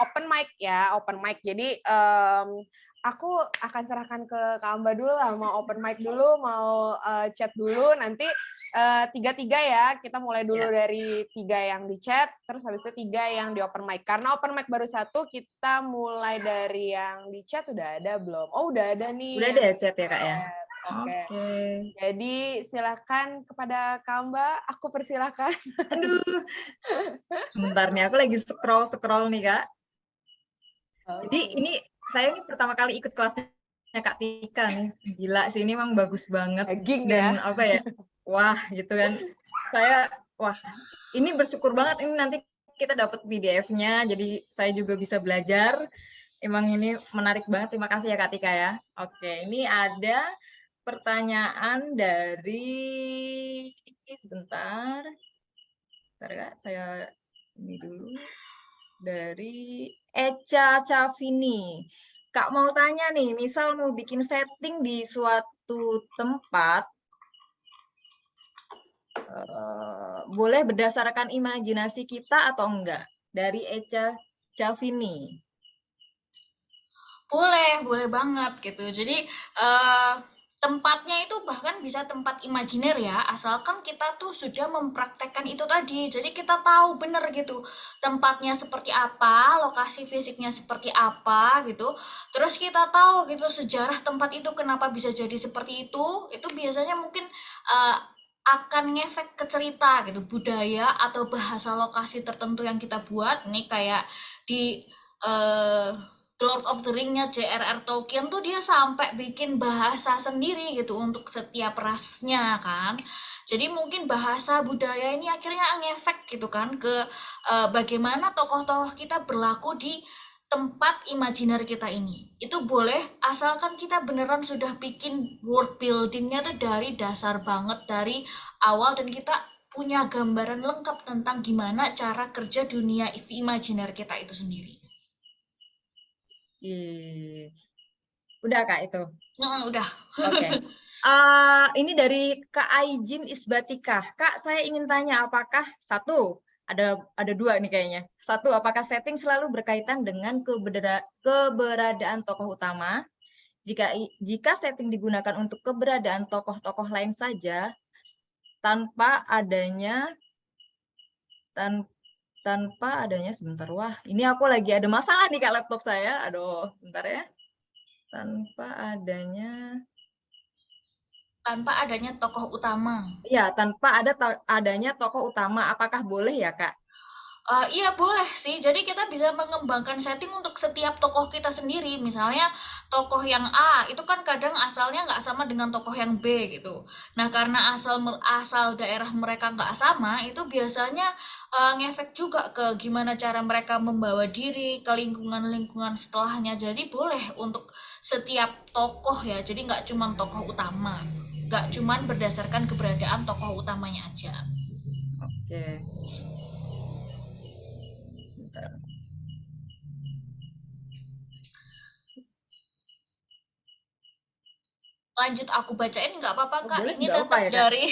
open mic ya, open mic. Jadi aku akan serahkan ke Kak Amba dulu lah, mau open mic dulu, mau chat dulu, nanti tiga-tiga ya, kita mulai dulu dari 3 yang di chat, terus habis itu 3 yang di open mic. Karena open mic baru 1, kita mulai dari yang di chat udah ada belum? Oh udah ada nih. Udah ada chat ya Kak ya? Oke. Jadi silakan kepada Kak Amba, aku persilakan. Aduh, bentar nih, aku lagi scroll nih Kak. Jadi ini saya ini pertama kali ikut kelasnya Kak Tika nih. Gila sih, ini emang bagus banget. Daging Dan ya. apa ya, wah gitu kan. Wah ini bersyukur banget ini nanti kita dapat PDF-nya, jadi saya juga bisa belajar. Emang ini menarik banget, terima kasih ya Kak Tika ya. Oke, ini ada pertanyaan dari, sebentar Kak, saya ini dulu. Dari Eca Cavini. Kak mau tanya nih, misal mau bikin setting di suatu tempat, boleh berdasarkan imajinasi kita atau enggak? Dari Eca Cavini. Boleh banget gitu. Jadi tempatnya itu bahkan bisa tempat imajiner ya, asalkan kita tuh sudah mempraktekkan itu tadi. Jadi kita tahu bener gitu tempatnya seperti apa, lokasi fisiknya seperti apa gitu. Terus kita tahu gitu sejarah tempat itu kenapa bisa jadi seperti itu. Itu biasanya mungkin akan ngefek ke cerita gitu, budaya atau bahasa lokasi tertentu yang kita buat. Nih kayak di The Lord of the Ring-nya J.R.R. Tolkien tuh dia sampai bikin bahasa sendiri gitu untuk setiap rasnya kan. Jadi mungkin bahasa budaya ini akhirnya ngefek gitu kan ke bagaimana tokoh-tokoh kita berlaku di tempat imajiner kita ini. Itu boleh asalkan kita beneran sudah bikin world building-nya tuh dari dasar banget, dari awal, dan kita punya gambaran lengkap tentang gimana cara kerja dunia imajiner kita itu sendiri. Udah Kak itu? Udah. Oke. Ini dari Kak Aijin Isbatikah. Kak, saya ingin tanya apakah ada 2 nih kayaknya. 1, apakah setting selalu berkaitan dengan keberadaan tokoh utama? Jika setting digunakan untuk keberadaan tokoh-tokoh lain saja, tanpa adanya sebentar. Wah, ini aku lagi ada masalah nih Kak laptop saya. Aduh, bentar ya. Tanpa adanya tokoh utama. Iya, tanpa adanya tokoh utama, apakah boleh ya, Kak? Iya boleh sih. Jadi kita bisa mengembangkan setting untuk setiap tokoh kita sendiri. Misalnya tokoh yang A itu kan kadang asalnya nggak sama dengan tokoh yang B gitu. Nah karena asal daerah mereka nggak sama, itu biasanya ngefek juga ke gimana cara mereka membawa diri ke lingkungan-lingkungan setelahnya. Jadi boleh untuk setiap tokoh ya. Jadi nggak cuma tokoh utama, nggak cuma berdasarkan keberadaan tokoh utamanya aja. Oke. Bentar. Lanjut aku bacain nggak apa-apa Oh, Kak? boleh, Ini nggak apa tetap ya, Kak? dari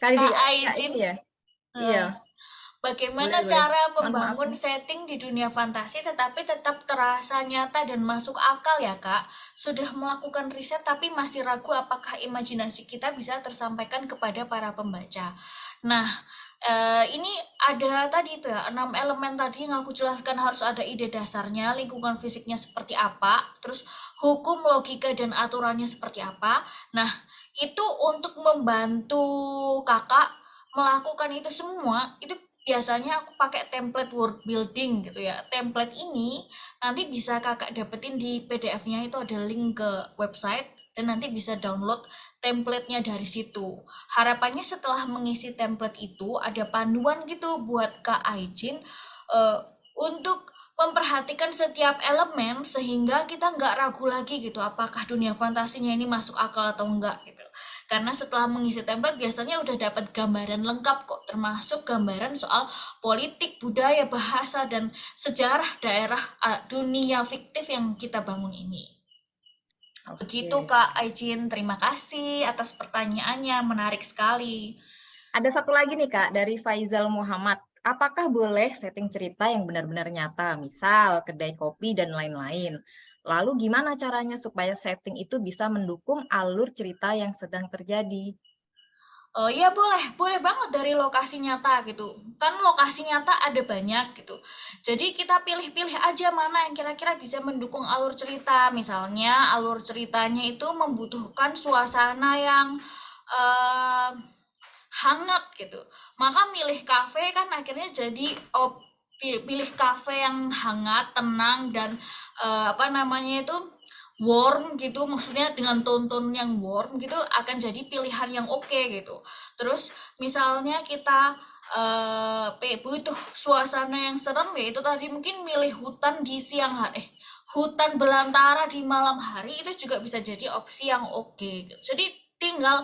Kali Kak Kak Aijin. ini ya? Iya, Eh, boleh, Bagaimana boleh. cara Mohon maaf membangun nih. setting di dunia fantasi tetapi tetap terasa nyata dan masuk akal ya Kak? Sudah melakukan riset tapi masih ragu apakah imajinasi kita bisa tersampaikan kepada para pembaca. Nah, ini ada tadi itu ya, 6 elemen tadi yang aku jelaskan harus ada ide dasarnya, lingkungan fisiknya seperti apa, terus hukum, logika, dan aturannya seperti apa. Nah, itu untuk membantu kakak melakukan itu semua, itu biasanya aku pakai template word building gitu ya. Template ini nanti bisa kakak dapetin di PDF-nya, itu ada link ke website dan nanti bisa download template-nya dari situ. Harapannya setelah mengisi template itu ada panduan gitu buat Kak Aijin untuk memperhatikan setiap elemen sehingga kita nggak ragu lagi gitu apakah dunia fantasinya ini masuk akal atau enggak gitu. Karena setelah mengisi template biasanya udah dapat gambaran lengkap kok, termasuk gambaran soal politik, budaya, bahasa, dan sejarah daerah dunia fiktif yang kita bangun ini. Begitu Oke. Kak Aijin, terima kasih atas pertanyaannya, menarik sekali. Ada satu lagi nih, Kak, dari Faizal Muhammad. Apakah boleh setting cerita yang benar-benar nyata, misal kedai kopi dan lain-lain? Lalu gimana caranya supaya setting itu bisa mendukung alur cerita yang sedang terjadi? Oh iya boleh, boleh banget dari lokasi nyata gitu. Kan lokasi nyata ada banyak gitu. Jadi kita pilih-pilih aja mana yang kira-kira bisa mendukung alur cerita. Misalnya alur ceritanya itu membutuhkan suasana yang eh, hangat gitu. Maka milih kafe kan akhirnya jadi pilih kafe yang hangat, tenang dan apa namanya itu warm gitu, maksudnya dengan tone-tone yang warm gitu akan jadi pilihan yang oke gitu. Terus misalnya kita butuh suasana yang serem ya itu tadi mungkin milih hutan di siang hari, hutan belantara di malam hari itu juga bisa jadi opsi yang oke gitu. Jadi tinggal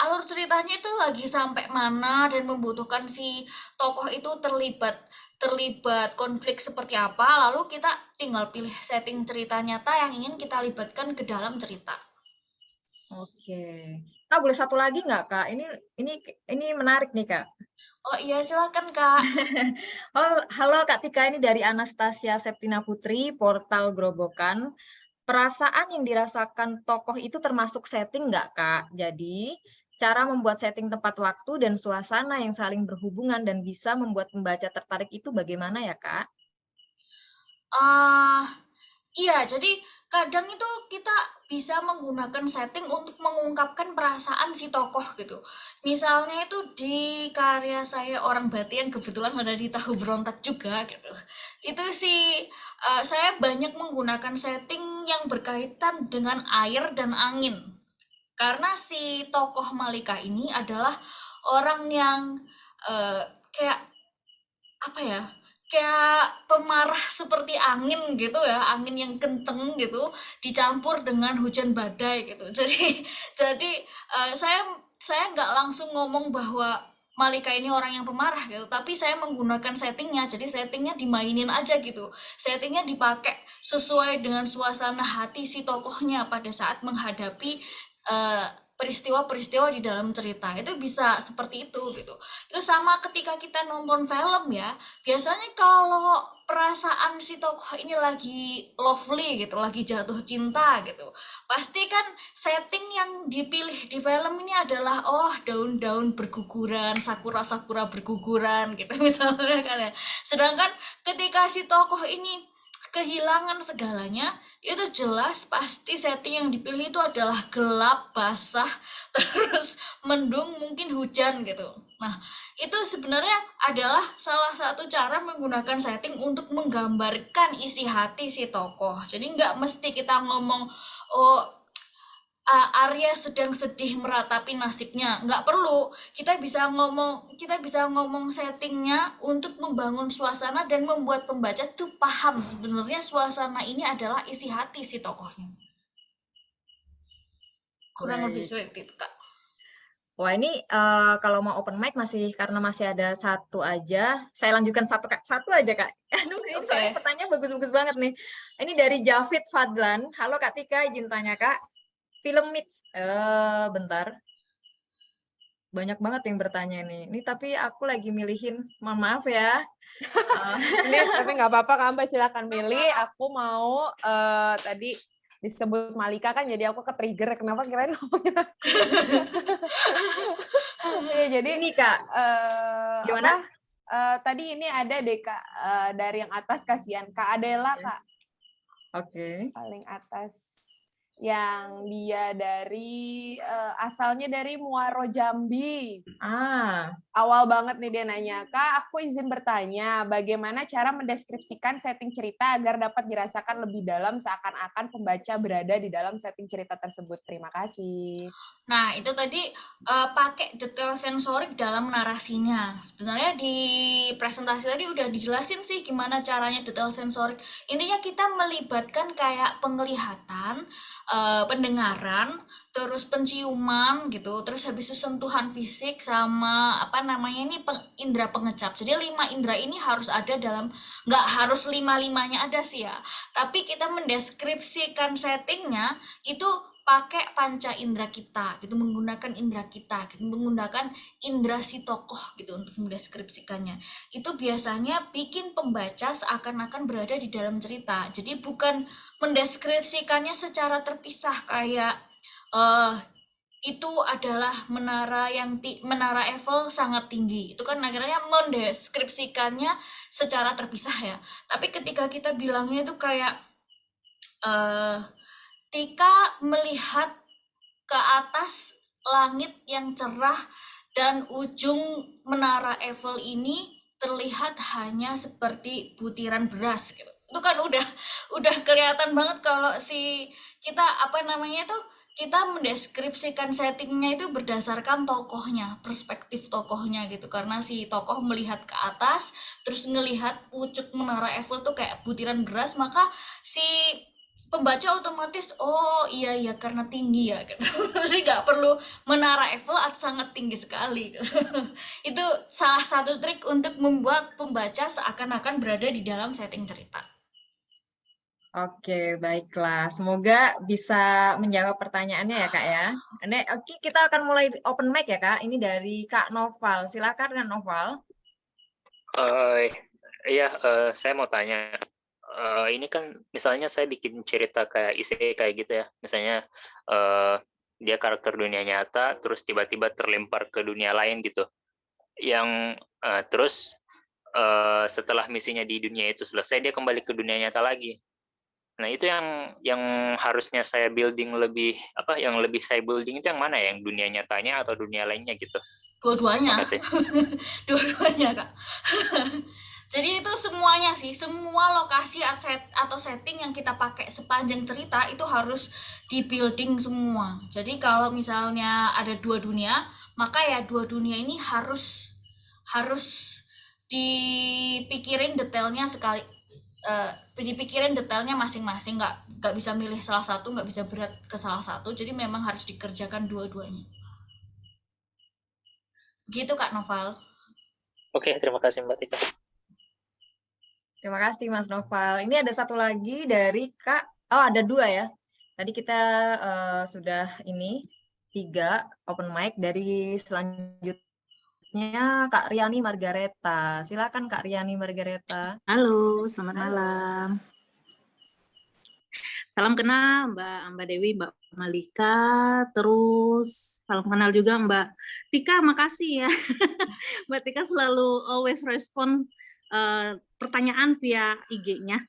alur ceritanya itu lagi sampai mana dan membutuhkan si tokoh itu terlibat terlibat konflik seperti apa, lalu kita tinggal pilih setting cerita nyata yang ingin kita libatkan ke dalam cerita. Oke. Kak, boleh satu lagi nggak, Kak? Ini menarik nih, Kak. Oh iya, silakan Kak. Oh, halo Kak Tika, ini dari Anastasia Septina Putri, Portal Grobokan. Perasaan yang dirasakan tokoh itu termasuk setting nggak, Kak? Jadi, cara membuat setting tempat waktu dan suasana yang saling berhubungan dan bisa membuat pembaca tertarik itu bagaimana ya, Kak? Ah, iya, jadi kadang itu kita bisa menggunakan setting untuk mengungkapkan perasaan si tokoh gitu. Misalnya itu di karya saya Orang Bati yang kebetulan ada di Tahu Berontak juga gitu. Itu sih saya banyak menggunakan setting yang berkaitan dengan air dan angin. Karena si tokoh Malika ini adalah orang yang eh, kayak apa ya, kayak pemarah seperti angin gitu ya, angin yang kenceng gitu dicampur dengan hujan badai gitu. Jadi saya nggak langsung ngomong bahwa Malika ini orang yang pemarah gitu, tapi saya menggunakan settingnya, jadi settingnya dimainin aja gitu, settingnya dipakai sesuai dengan suasana hati si tokohnya pada saat menghadapi eh, peristiwa-peristiwa di dalam cerita. Itu bisa seperti itu gitu. Itu sama ketika kita nonton film ya, biasanya kalau perasaan si tokoh ini lagi lovely gitu, lagi jatuh cinta gitu, pasti kan setting yang dipilih di film ini adalah oh daun-daun berguguran, sakura-sakura berguguran gitu misalnya kan ya. Sedangkan ketika si tokoh ini kehilangan segalanya, itu jelas pasti setting yang dipilih itu adalah gelap, basah, terus mendung, mungkin hujan gitu. Nah, itu sebenarnya adalah salah satu cara menggunakan setting untuk menggambarkan isi hati si tokoh. Jadi nggak mesti kita ngomong, oh Arya sedang sedih meratapi nasibnya. Nggak perlu. Kita bisa ngomong settingnya untuk membangun suasana dan membuat pembaca tuh paham sebenarnya suasana ini adalah isi hati si tokohnya. Kurang lebih Baik. seperti itu, Kak. Wah, ini kalau mau open mic karena masih ada satu aja, saya lanjutkan satu Kak. Satu aja Kak. Aduh, ini soalnya pertanyaan bagus-bagus banget nih. Ini dari Javid Fadlan. Halo Kak Tika, izin tanya Kak. Film Mitch, bentar. Banyak banget yang bertanya nih. Ini tapi aku lagi milihin, mohon maaf ya. Ini tapi nggak apa-apa Kak Mbak, silakan milih. Aku mau tadi disebut Malika kan, jadi aku ke-trigger. Kenapa kirain ngomongin aku? Ya, jadi Ini Kak, gimana? tadi ini ada deh Kak, dari yang atas kasihan Kak Adela Kak. Oke. Paling atas, yang dia dari asalnya dari Muaro Jambi. Awal banget nih dia nanya, Kak, aku izin bertanya, bagaimana cara mendeskripsikan setting cerita agar dapat dirasakan lebih dalam seakan-akan pembaca berada di dalam setting cerita tersebut. Terima kasih. Nah, itu tadi pakai detail sensorik dalam narasinya. Sebenarnya di presentasi tadi udah dijelasin sih gimana caranya detail sensorik. Intinya kita melibatkan kayak penglihatan, pendengaran, terus penciuman gitu, terus habis itu sentuhan fisik sama apa namanya ini indera pengecap. Jadi 5 indera ini harus ada dalam, nggak harus 5-5-nya ada sih ya. Tapi kita mendeskripsikan settingnya itu pakai panca indera kita gitu, menggunakan indera kita gitu, menggunakan indera si tokoh gitu untuk mendeskripsikannya. Itu biasanya bikin pembaca seakan-akan berada di dalam cerita. Jadi bukan mendeskripsikannya secara terpisah kayak itu adalah menara Eiffel sangat tinggi. Itu kan akhirnya mendeskripsikannya secara terpisah ya. Tapi ketika kita bilangnya itu kayak Tika melihat ke atas langit yang cerah dan ujung menara Eiffel ini terlihat hanya seperti butiran beras gitu. Itu kan udah kelihatan banget kalau si kita apa namanya tuh kita mendeskripsikan settingnya itu berdasarkan tokohnya, perspektif tokohnya gitu. Karena si tokoh melihat ke atas, terus ngelihat pucuk menara Eiffel tuh kayak butiran beras, maka si pembaca otomatis oh iya karena tinggi ya gitu. Jadi nggak perlu menara Eiffel sangat tinggi sekali gitu. Itu salah satu trik untuk membuat pembaca seakan-akan berada di dalam setting cerita. Oke, baiklah. Semoga bisa menjawab pertanyaannya ya Kak ya. Oke, kita akan mulai open mic ya Kak. Ini dari Kak Noval. Silakan Kak Noval. Iya, saya mau tanya. Ini kan misalnya saya bikin cerita kayak kayak gitu ya. Misalnya dia karakter dunia nyata, terus tiba-tiba terlempar ke dunia lain gitu. Yang terus setelah misinya di dunia itu selesai, dia kembali ke dunia nyata lagi. Nah, itu yang harusnya saya building lebih yang lebih saya building itu yang mana ya? Yang dunia nyatanya atau dunia lainnya gitu? Dua-duanya. Dua-duanya Kak. Jadi itu semuanya sih, semua lokasi atau setting yang kita pakai sepanjang cerita itu harus di building semua. Jadi kalau misalnya ada 2 dunia, maka ya 2 dunia ini harus dipikirin detailnya sekali, dipikirin detailnya masing-masing, nggak bisa milih salah satu, nggak bisa berat ke salah satu. Jadi memang harus dikerjakan dua-duanya. Gitu Kak Noval. Oke, terima kasih Mbak Tika. Terima kasih Mas Noval. Ini ada satu lagi dari Kak, ada 2 ya. Tadi kita sudah 3 open mic. Dari selanjutnya Kak Riani Margareta. Silakan Kak Riani Margareta. Halo, selamat malam. Salam kenal Mbak Dewi, Mbak Malika, terus salam kenal juga Mbak Tika, makasih ya. Mbak Tika selalu always respon pertanyaan via IG-nya.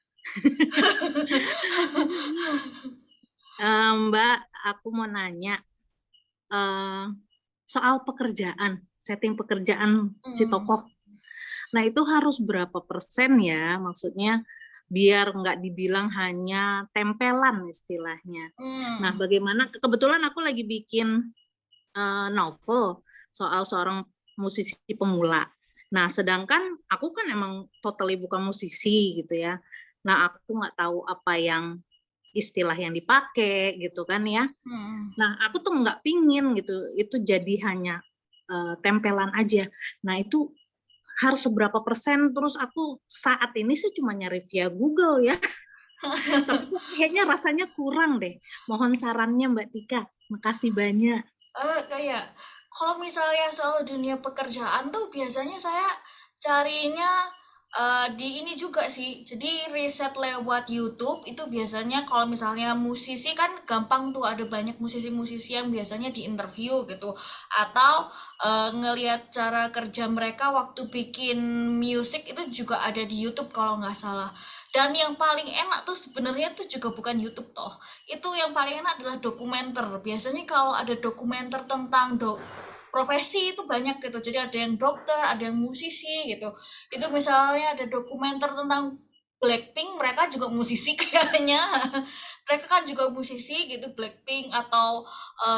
Mbak, aku mau nanya soal pekerjaan. setting pekerjaan si tokoh. Nah, itu harus berapa persen ya, maksudnya biar nggak dibilang hanya tempelan istilahnya. Nah, bagaimana, kebetulan aku lagi bikin novel soal seorang musisi pemula. Nah, sedangkan aku kan emang totally bukan musisi gitu ya. Nah, aku nggak tahu apa yang istilah yang dipakai gitu kan ya. Nah, aku tuh nggak pingin gitu, itu jadi hanya tempelan aja. Nah, itu harus seberapa persen, terus aku saat ini sih cuma nyari via Google ya. Tapi kayaknya rasanya kurang deh. Mohon sarannya Mbak Tika. Makasih banyak. Kayak kalau misalnya soal dunia pekerjaan tuh biasanya saya carinya di ini juga sih. Jadi riset lewat YouTube itu biasanya kalau misalnya musisi kan gampang tuh, ada banyak musisi-musisi yang biasanya diinterview gitu, atau ngelihat cara kerja mereka waktu bikin musik itu juga ada di YouTube kalau nggak salah. Dan yang paling enak tuh sebenarnya tuh juga bukan YouTube toh. Itu yang paling enak adalah dokumenter. Biasanya kalau ada dokumenter tentang profesi itu banyak gitu. Jadi ada yang dokter, ada yang musisi gitu. Itu misalnya ada dokumenter tentang Blackpink, mereka juga musisi kayaknya. Mereka kan juga musisi gitu, Blackpink, atau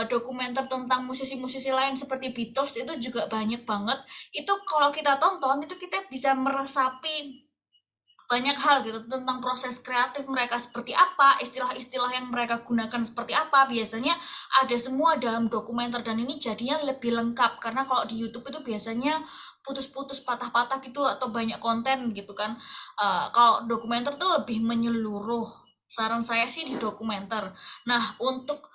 dokumenter tentang musisi-musisi lain seperti Beatles itu juga banyak banget. Itu kalau kita tonton itu kita bisa meresapi banyak hal gitu tentang proses kreatif mereka seperti apa, istilah-istilah yang mereka gunakan seperti apa, biasanya ada semua dalam dokumenter, dan ini jadinya lebih lengkap karena kalau di YouTube itu biasanya putus-putus, patah-patah gitu atau banyak konten gitu kan. Kalau dokumenter tuh lebih menyeluruh. Saran saya sih di dokumenter. Nah, untuk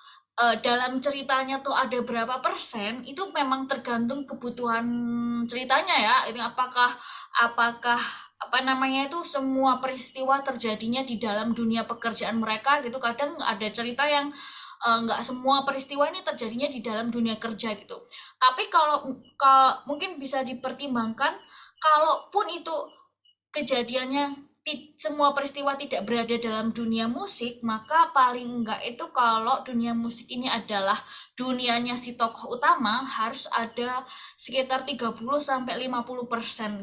dalam ceritanya tuh ada berapa persen itu memang tergantung kebutuhan ceritanya ya. Ini apakah apa namanya itu semua peristiwa terjadinya di dalam dunia pekerjaan mereka gitu. Kadang ada cerita yang nggak semua peristiwa ini terjadinya di dalam dunia kerja gitu. Tapi kalau mungkin bisa dipertimbangkan, kalaupun itu kejadiannya semua peristiwa tidak berada dalam dunia musik, maka paling enggak itu kalau dunia musik ini adalah dunianya si tokoh utama, harus ada sekitar 30-50%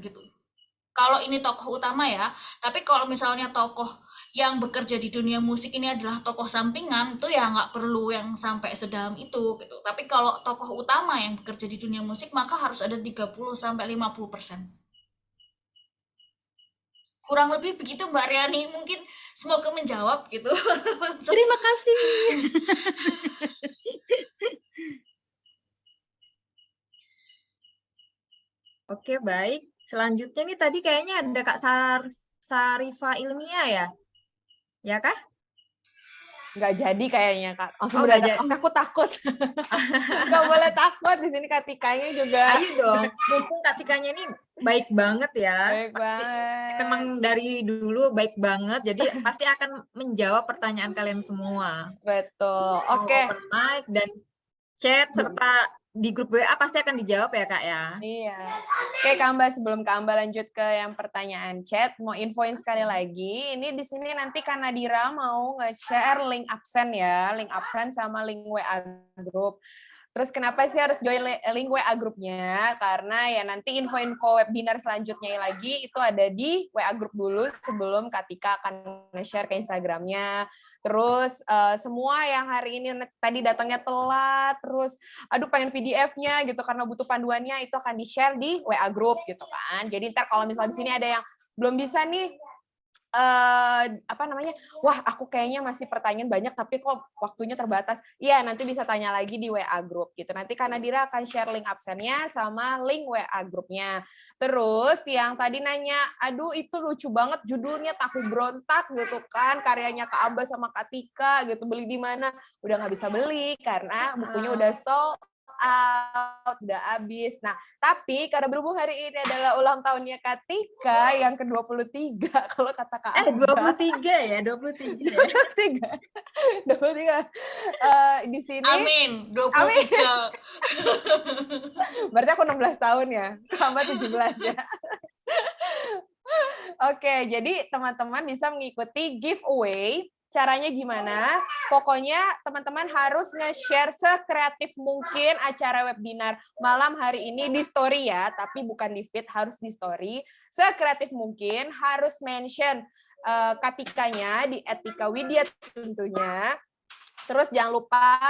gitu. Kalau ini tokoh utama ya, tapi kalau misalnya tokoh yang bekerja di dunia musik ini adalah tokoh sampingan, itu ya nggak perlu yang sampai sedalam itu gitu. Tapi kalau tokoh utama yang bekerja di dunia musik, maka harus ada 30-50%. Kurang lebih begitu Mbak Riani, mungkin semoga menjawab gitu. Terima kasih. Oke, baik. Selanjutnya nih tadi kayaknya ada Kak Sarifah Ilmiah ya? Ya kah? Nggak jadi kayaknya Kak. Langsung Oh, nggak mendadak. jadi. Oke, aku takut. Nggak boleh takut di sini Kak Tikanya juga. Ayo dong, mumpung Kak Tikanya ini baik banget ya. Baik banget. Memang dari dulu baik banget, jadi pasti akan menjawab pertanyaan kalian semua. Betul. Mau Oke. open mic dan chat serta di grup WA pasti akan dijawab ya Kak ya. Iya. Oke Kak Mbak, sebelum Kak Mbak lanjut ke yang pertanyaan chat, mau infoin sekali lagi, ini di sini nanti Kak Nadira mau nge-share link absen ya, link absen sama link WA group. Terus kenapa sih harus join link WA grupnya? Karena ya nanti info-info webinar selanjutnya lagi itu ada di WA group dulu sebelum Katika akan nge-share ke Instagramnya. Terus semua yang hari ini tadi datangnya telat, terus aduh pengen PDF-nya gitu karena butuh panduannya, itu akan di-share di WA group gitu kan. Jadi ntar kalau misalnya di sini ada yang belum bisa nih, wah aku kayaknya masih pertanyaan banyak tapi kok waktunya terbatas, iya nanti bisa tanya lagi di WA group gitu. Nanti Kak Nadira akan share link absennya sama link WA grupnya. Terus yang tadi nanya, aduh itu lucu banget judulnya Tahu Berontak gitu kan, karyanya Kak Amba sama Kak Tika gitu, beli di mana? Udah nggak bisa beli karena bukunya udah sold out, udah habis. Nah, tapi karena berhubung hari ini adalah ulang tahunnya Katika yang ke-23, kalau kata Kak Amba. 23 ya, 23 ya. 23. Di sini. Amin, 23. Amin. Berarti aku 16 tahun ya, Kak Amba 17 ya. Oke, jadi teman-teman bisa mengikuti giveaway caranya gimana? Pokoknya teman-teman harus nge-share sekreatif mungkin acara webinar malam hari ini di story ya, tapi bukan di feed, harus di story. Sekreatif mungkin, harus mention Katikanya di @tikawidya tentunya. Terus jangan lupa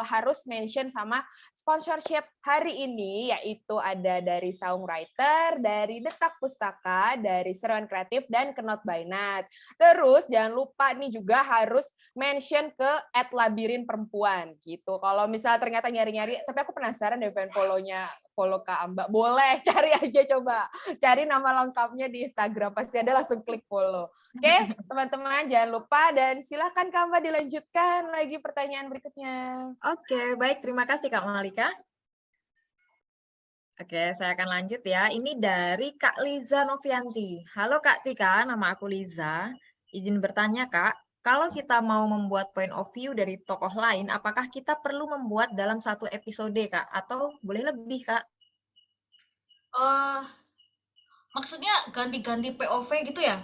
harus mention sama sponsorship hari ini, yaitu ada dari Saung Writer, dari Detak Pustaka, dari Seruan Kreatif, dan Knot by Nat. Terus jangan lupa nih juga harus mention ke @labirin_perempuan gitu. Kalau misalnya ternyata nyari-nyari, tapi aku penasaran deh pengen follow Kak Amba. Boleh, cari aja coba. Cari nama lengkapnya di Instagram, pasti ada, langsung klik follow. Oke, teman-teman jangan lupa, dan silakan Kak Amba dilanjutkan lagi pertanyaan berikutnya. Oke, baik. Terima kasih Kak Malika. Oke, saya akan lanjut ya. Ini dari Kak Liza Novianti. Halo Kak Tika, nama aku Liza. Izin bertanya Kak, kalau kita mau membuat point of view dari tokoh lain, apakah kita perlu membuat dalam satu episode Kak? Atau boleh lebih Kak? Maksudnya ganti-ganti POV gitu ya?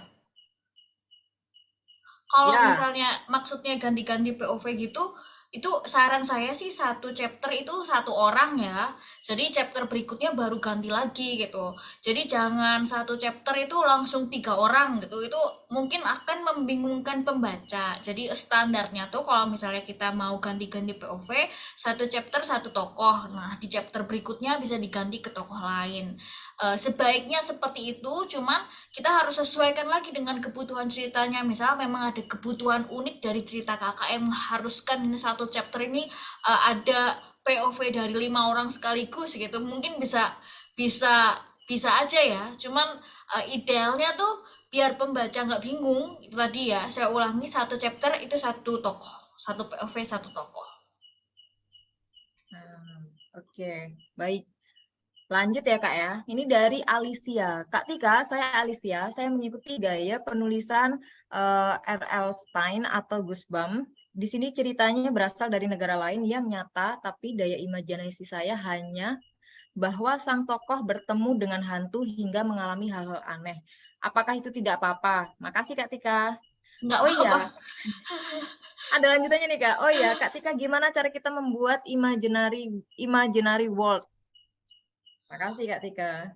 Kalau Ya. misalnya maksudnya ganti-ganti POV gitu, itu saran saya sih satu chapter itu satu orang ya. Jadi chapter berikutnya baru ganti lagi gitu. Jadi jangan satu chapter itu langsung 3 orang gitu. Itu mungkin akan membingungkan pembaca. Jadi standarnya tuh kalau misalnya kita mau ganti-ganti POV, satu chapter satu tokoh. Nah, di chapter berikutnya bisa diganti ke tokoh lain. Sebaiknya seperti itu, cuman kita harus sesuaikan lagi dengan kebutuhan ceritanya. Misalnya memang ada kebutuhan unik dari cerita kakak yang mengharuskan ini satu chapter ini ada POV dari 5 orang sekaligus gitu. Mungkin bisa aja ya. Cuman idealnya tuh biar pembaca nggak bingung. Itu tadi ya, saya ulangi, satu chapter itu satu tokoh, satu POV satu tokoh. Oke, baik. Lanjut ya Kak ya. Ini dari Alicia. Kak Tika, saya Alicia. Saya mengikuti gaya penulisan R.L. Stein atau Goosebumps. Di sini ceritanya berasal dari negara lain yang nyata, tapi daya imajinasi saya hanya bahwa sang tokoh bertemu dengan hantu hingga mengalami hal-hal aneh. Apakah itu tidak apa-apa? Makasih Kak Tika. Nggak Oh apa-apa. iya, ada lanjutannya nih Kak. Oh iya, Kak Tika, gimana cara kita membuat imaginary world? Makasih Kak Tika.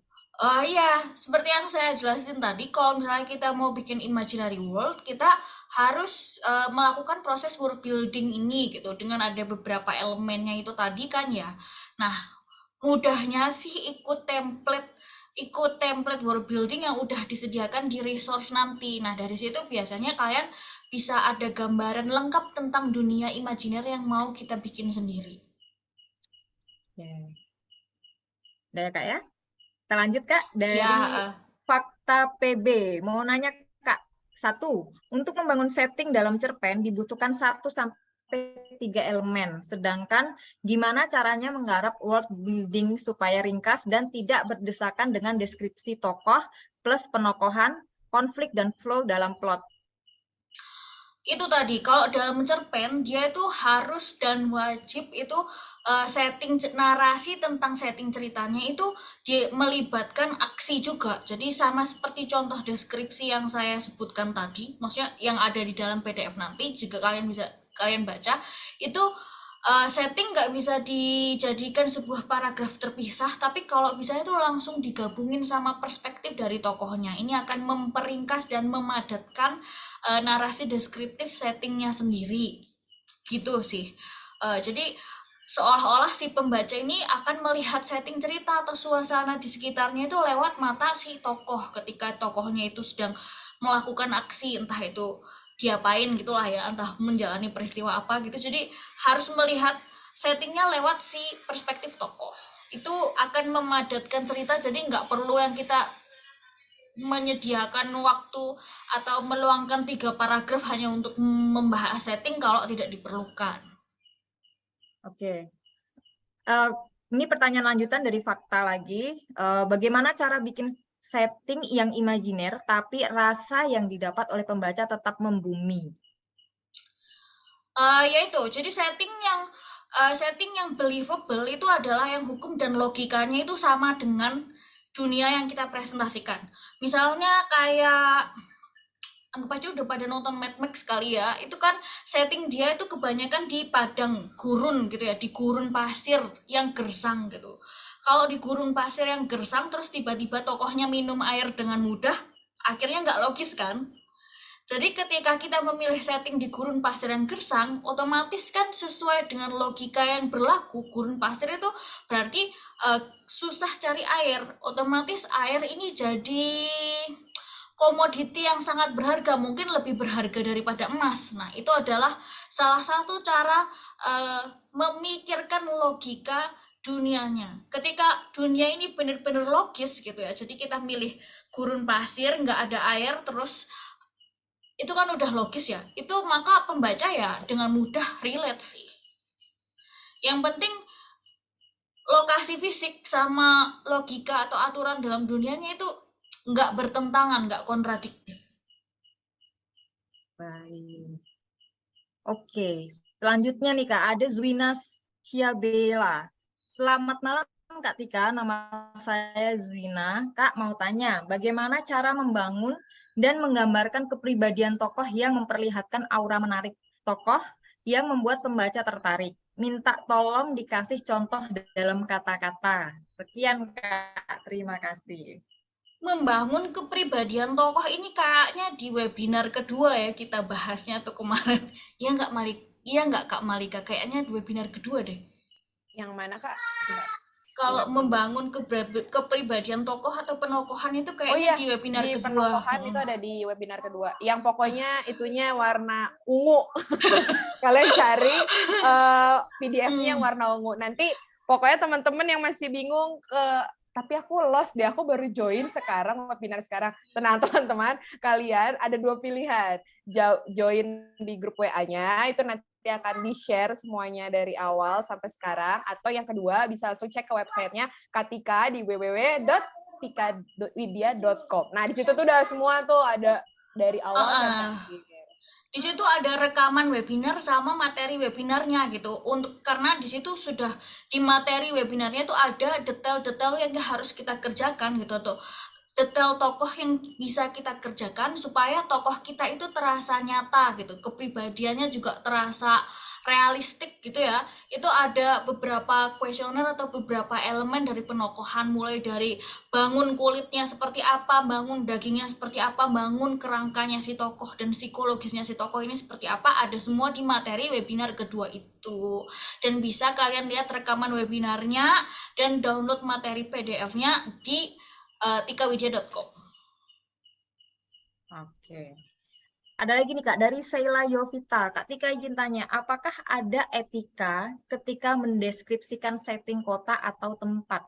Iya, seperti yang saya jelasin tadi, kalau misalnya kita mau bikin imaginary world, kita harus melakukan proses world building ini gitu, dengan ada beberapa elemennya itu tadi kan ya. Nah, mudahnya sih ikut template world building yang udah disediakan di resource nanti. Nah, dari situ biasanya kalian bisa ada gambaran lengkap tentang dunia imajiner yang mau kita bikin sendiri. Udah ya Kak ya? Kita lanjut Kak, dari Ya, Fakta PB. Mau nanya Kak, 1. Untuk membangun setting dalam cerpen dibutuhkan 1-3 elemen. Sedangkan gimana caranya menggarap world building supaya ringkas dan tidak berdesakan dengan deskripsi tokoh plus penokohan, konflik, dan flow dalam plot? itu tadi, kalau dalam cerpen dia itu harus dan wajib itu setting narasi tentang setting ceritanya itu melibatkan aksi juga. Jadi sama seperti contoh deskripsi yang saya sebutkan tadi, maksudnya yang ada di dalam PDF nanti, jika kalian baca itu setting nggak bisa dijadikan sebuah paragraf terpisah, tapi kalau bisa itu langsung digabungin sama perspektif dari tokohnya. Ini akan memperingkas dan memadatkan narasi deskriptif settingnya sendiri, gitu sih. Jadi seolah-olah si pembaca ini akan melihat setting cerita atau suasana di sekitarnya itu lewat mata si tokoh ketika tokohnya itu sedang melakukan aksi, entah itu diapain gitulah ya, entah menjalani peristiwa apa gitu. Jadi harus melihat settingnya lewat si perspektif tokoh. Itu akan memadatkan cerita, jadi nggak perlu yang kita menyediakan waktu atau meluangkan 3 paragraf hanya untuk membahas setting kalau tidak diperlukan. Oke. Ini pertanyaan lanjutan dari Fakta lagi. Bagaimana cara bikin setting yang imajiner tapi rasa yang didapat oleh pembaca tetap membumi? Yaitu, jadi setting yang believable itu adalah yang hukum dan logikanya itu sama dengan dunia yang kita presentasikan. Misalnya kayak anggap aja udah pada nonton Mad Max kali ya, itu kan setting dia itu kebanyakan di padang gurun gitu ya, di gurun pasir yang gersang gitu. Kalau di gurun pasir yang gersang terus tiba-tiba tokohnya minum air dengan mudah, akhirnya nggak logis kan. Jadi ketika kita memilih setting di gurun pasir yang gersang, otomatis kan sesuai dengan logika yang berlaku, gurun pasir itu berarti susah cari air. Otomatis air ini jadi komoditi yang sangat berharga, mungkin lebih berharga daripada emas. Nah, itu adalah salah satu cara memikirkan logika dunianya. Ketika dunia ini benar-benar logis gitu ya, jadi kita milih gurun pasir, nggak ada air, terus itu kan udah logis ya, itu maka pembaca ya dengan mudah relate sih. Yang penting lokasi fisik sama logika atau aturan dalam dunianya itu nggak bertentangan, nggak kontradiktif. Baik. Oke, selanjutnya nih Kak, ada Zwina Siabela. Selamat malam Kak Tika, nama saya Zwina. Kak mau tanya, bagaimana cara membangun dan menggambarkan kepribadian tokoh yang memperlihatkan aura menarik tokoh yang membuat pembaca tertarik? Minta tolong dikasih contoh dalam kata-kata. Sekian Kak, terima kasih. Membangun kepribadian tokoh ini kayaknya di webinar kedua ya kita bahasnya tuh kemarin. Ya nggak Kak Malika, kayaknya di webinar kedua deh. Yang mana Kak? Kalau membangun kepribadian tokoh atau penokohan itu kayaknya di webinar di kedua. Penokohan itu ada di webinar kedua. Yang pokoknya itunya warna ungu. Kalian cari PDF-nya yang warna ungu. Nanti pokoknya teman-teman yang masih bingung tapi aku lost deh, aku baru join sekarang, webinar sekarang. Tenang teman-teman, kalian ada 2 pilihan. Join di grup WA-nya, itu nanti akan di-share semuanya dari awal sampai sekarang. Atau yang kedua, bisa langsung cek ke websitenya Katika di www.tikawidya.com. Nah, di situ tuh udah semua tuh, ada dari awal sampai akhir. Di situ ada rekaman webinar sama materi webinarnya gitu. Karena di situ sudah di materi webinarnya itu ada detail-detail yang harus kita kerjakan gitu, atau detail tokoh yang bisa kita kerjakan supaya tokoh kita itu terasa nyata gitu, kepribadiannya juga terasa realistik gitu ya. Itu ada beberapa kuesioner atau beberapa elemen dari penokohan, mulai dari bangun kulitnya seperti apa, bangun dagingnya seperti apa, bangun kerangkanya si tokoh dan psikologisnya si tokoh ini seperti apa, ada semua di materi webinar kedua itu. Dan bisa kalian lihat rekaman webinarnya dan download materi PDF-nya di tikawidya.com. Oke. Ada lagi nih Kak, dari Sheila Yovita. Kak Tika izin tanya, apakah ada etika ketika mendeskripsikan setting kota atau tempat?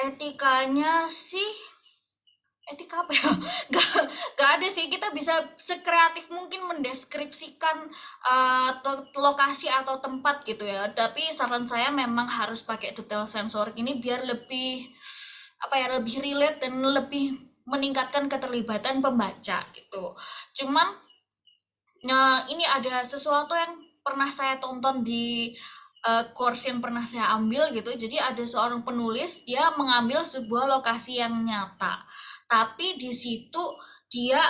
Etikanya sih, etika apa ya? Gak ada sih, kita bisa sekreatif mungkin mendeskripsikan lokasi atau tempat gitu ya. Tapi saran saya memang harus pakai detail sensorik ini biar lebih lebih relate dan lebih meningkatkan keterlibatan pembaca gitu. Cuman ini ada sesuatu yang pernah saya tonton di course yang pernah saya ambil gitu. Jadi ada seorang penulis, dia mengambil sebuah lokasi yang nyata, tapi di situ dia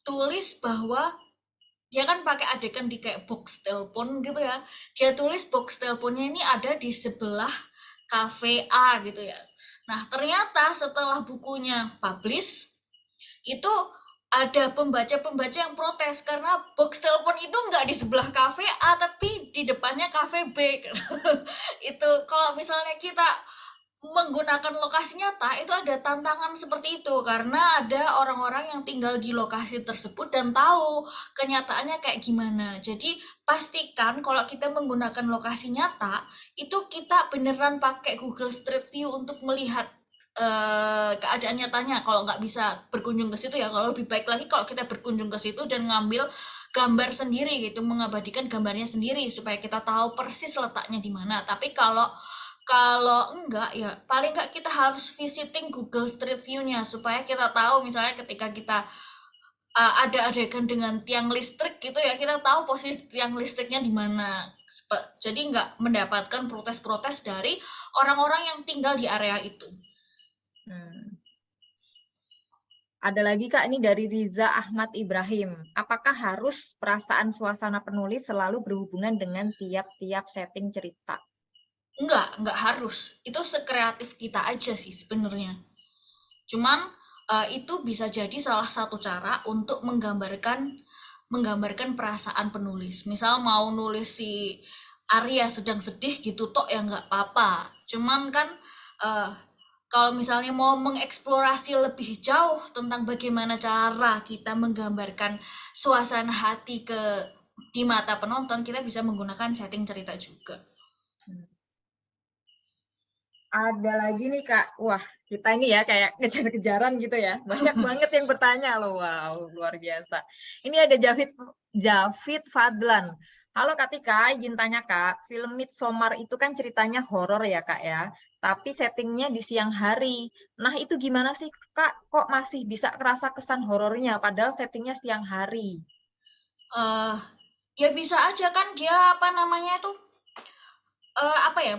tulis bahwa dia kan pakai adegan di kayak box telepon gitu ya. Dia tulis box teleponnya ini ada di sebelah cafe A gitu ya. Nah, ternyata setelah bukunya publish, itu ada pembaca-pembaca yang protes karena box telepon itu nggak di sebelah kafe A, tapi di depannya kafe B. Itu kalau misalnya kita menggunakan lokasi nyata, itu ada tantangan seperti itu, karena ada orang-orang yang tinggal di lokasi tersebut dan tahu kenyataannya kayak gimana. Jadi pastikan kalau kita menggunakan lokasi nyata, itu kita beneran pakai Google Street View untuk melihat keadaan nyatanya. Kalau nggak bisa berkunjung ke situ ya, kalau lebih baik lagi kalau kita berkunjung ke situ dan ngambil gambar sendiri gitu, mengabadikan gambarnya sendiri supaya kita tahu persis letaknya di mana. Tapi kalau enggak ya paling nggak kita harus visiting Google Street View-nya supaya kita tahu misalnya ketika kita ada adegan dengan tiang listrik gitu ya, kita tahu posisi tiang listriknya di mana. Jadi nggak mendapatkan protes-protes dari orang-orang yang tinggal di area itu. Ada lagi Kak, ini dari Riza Ahmad Ibrahim. Apakah harus perasaan suasana penulis selalu berhubungan dengan tiap-tiap setting cerita? Enggak harus. Itu sekreatif kita aja sih sebenarnya. Cuman itu bisa jadi salah satu cara untuk menggambarkan perasaan penulis. Misal mau nulis si Arya sedang sedih gitu tok ya nggak apa-apa. Cuman kan kalau misalnya mau mengeksplorasi lebih jauh tentang bagaimana cara kita menggambarkan suasana hati di mata penonton, kita bisa menggunakan setting cerita juga. Ada lagi nih Kak, wah kita ini ya kayak kejar-kejaran gitu ya, banyak banget yang bertanya loh, wow luar biasa. Ini ada Javid Fadlan. Halo Kak Tika, izin tanya Kak, film Midsommar itu kan ceritanya horor ya Kak ya, tapi settingnya di siang hari. Nah itu gimana sih Kak, kok masih bisa kerasa kesan horornya padahal settingnya siang hari? Ya bisa aja kan dia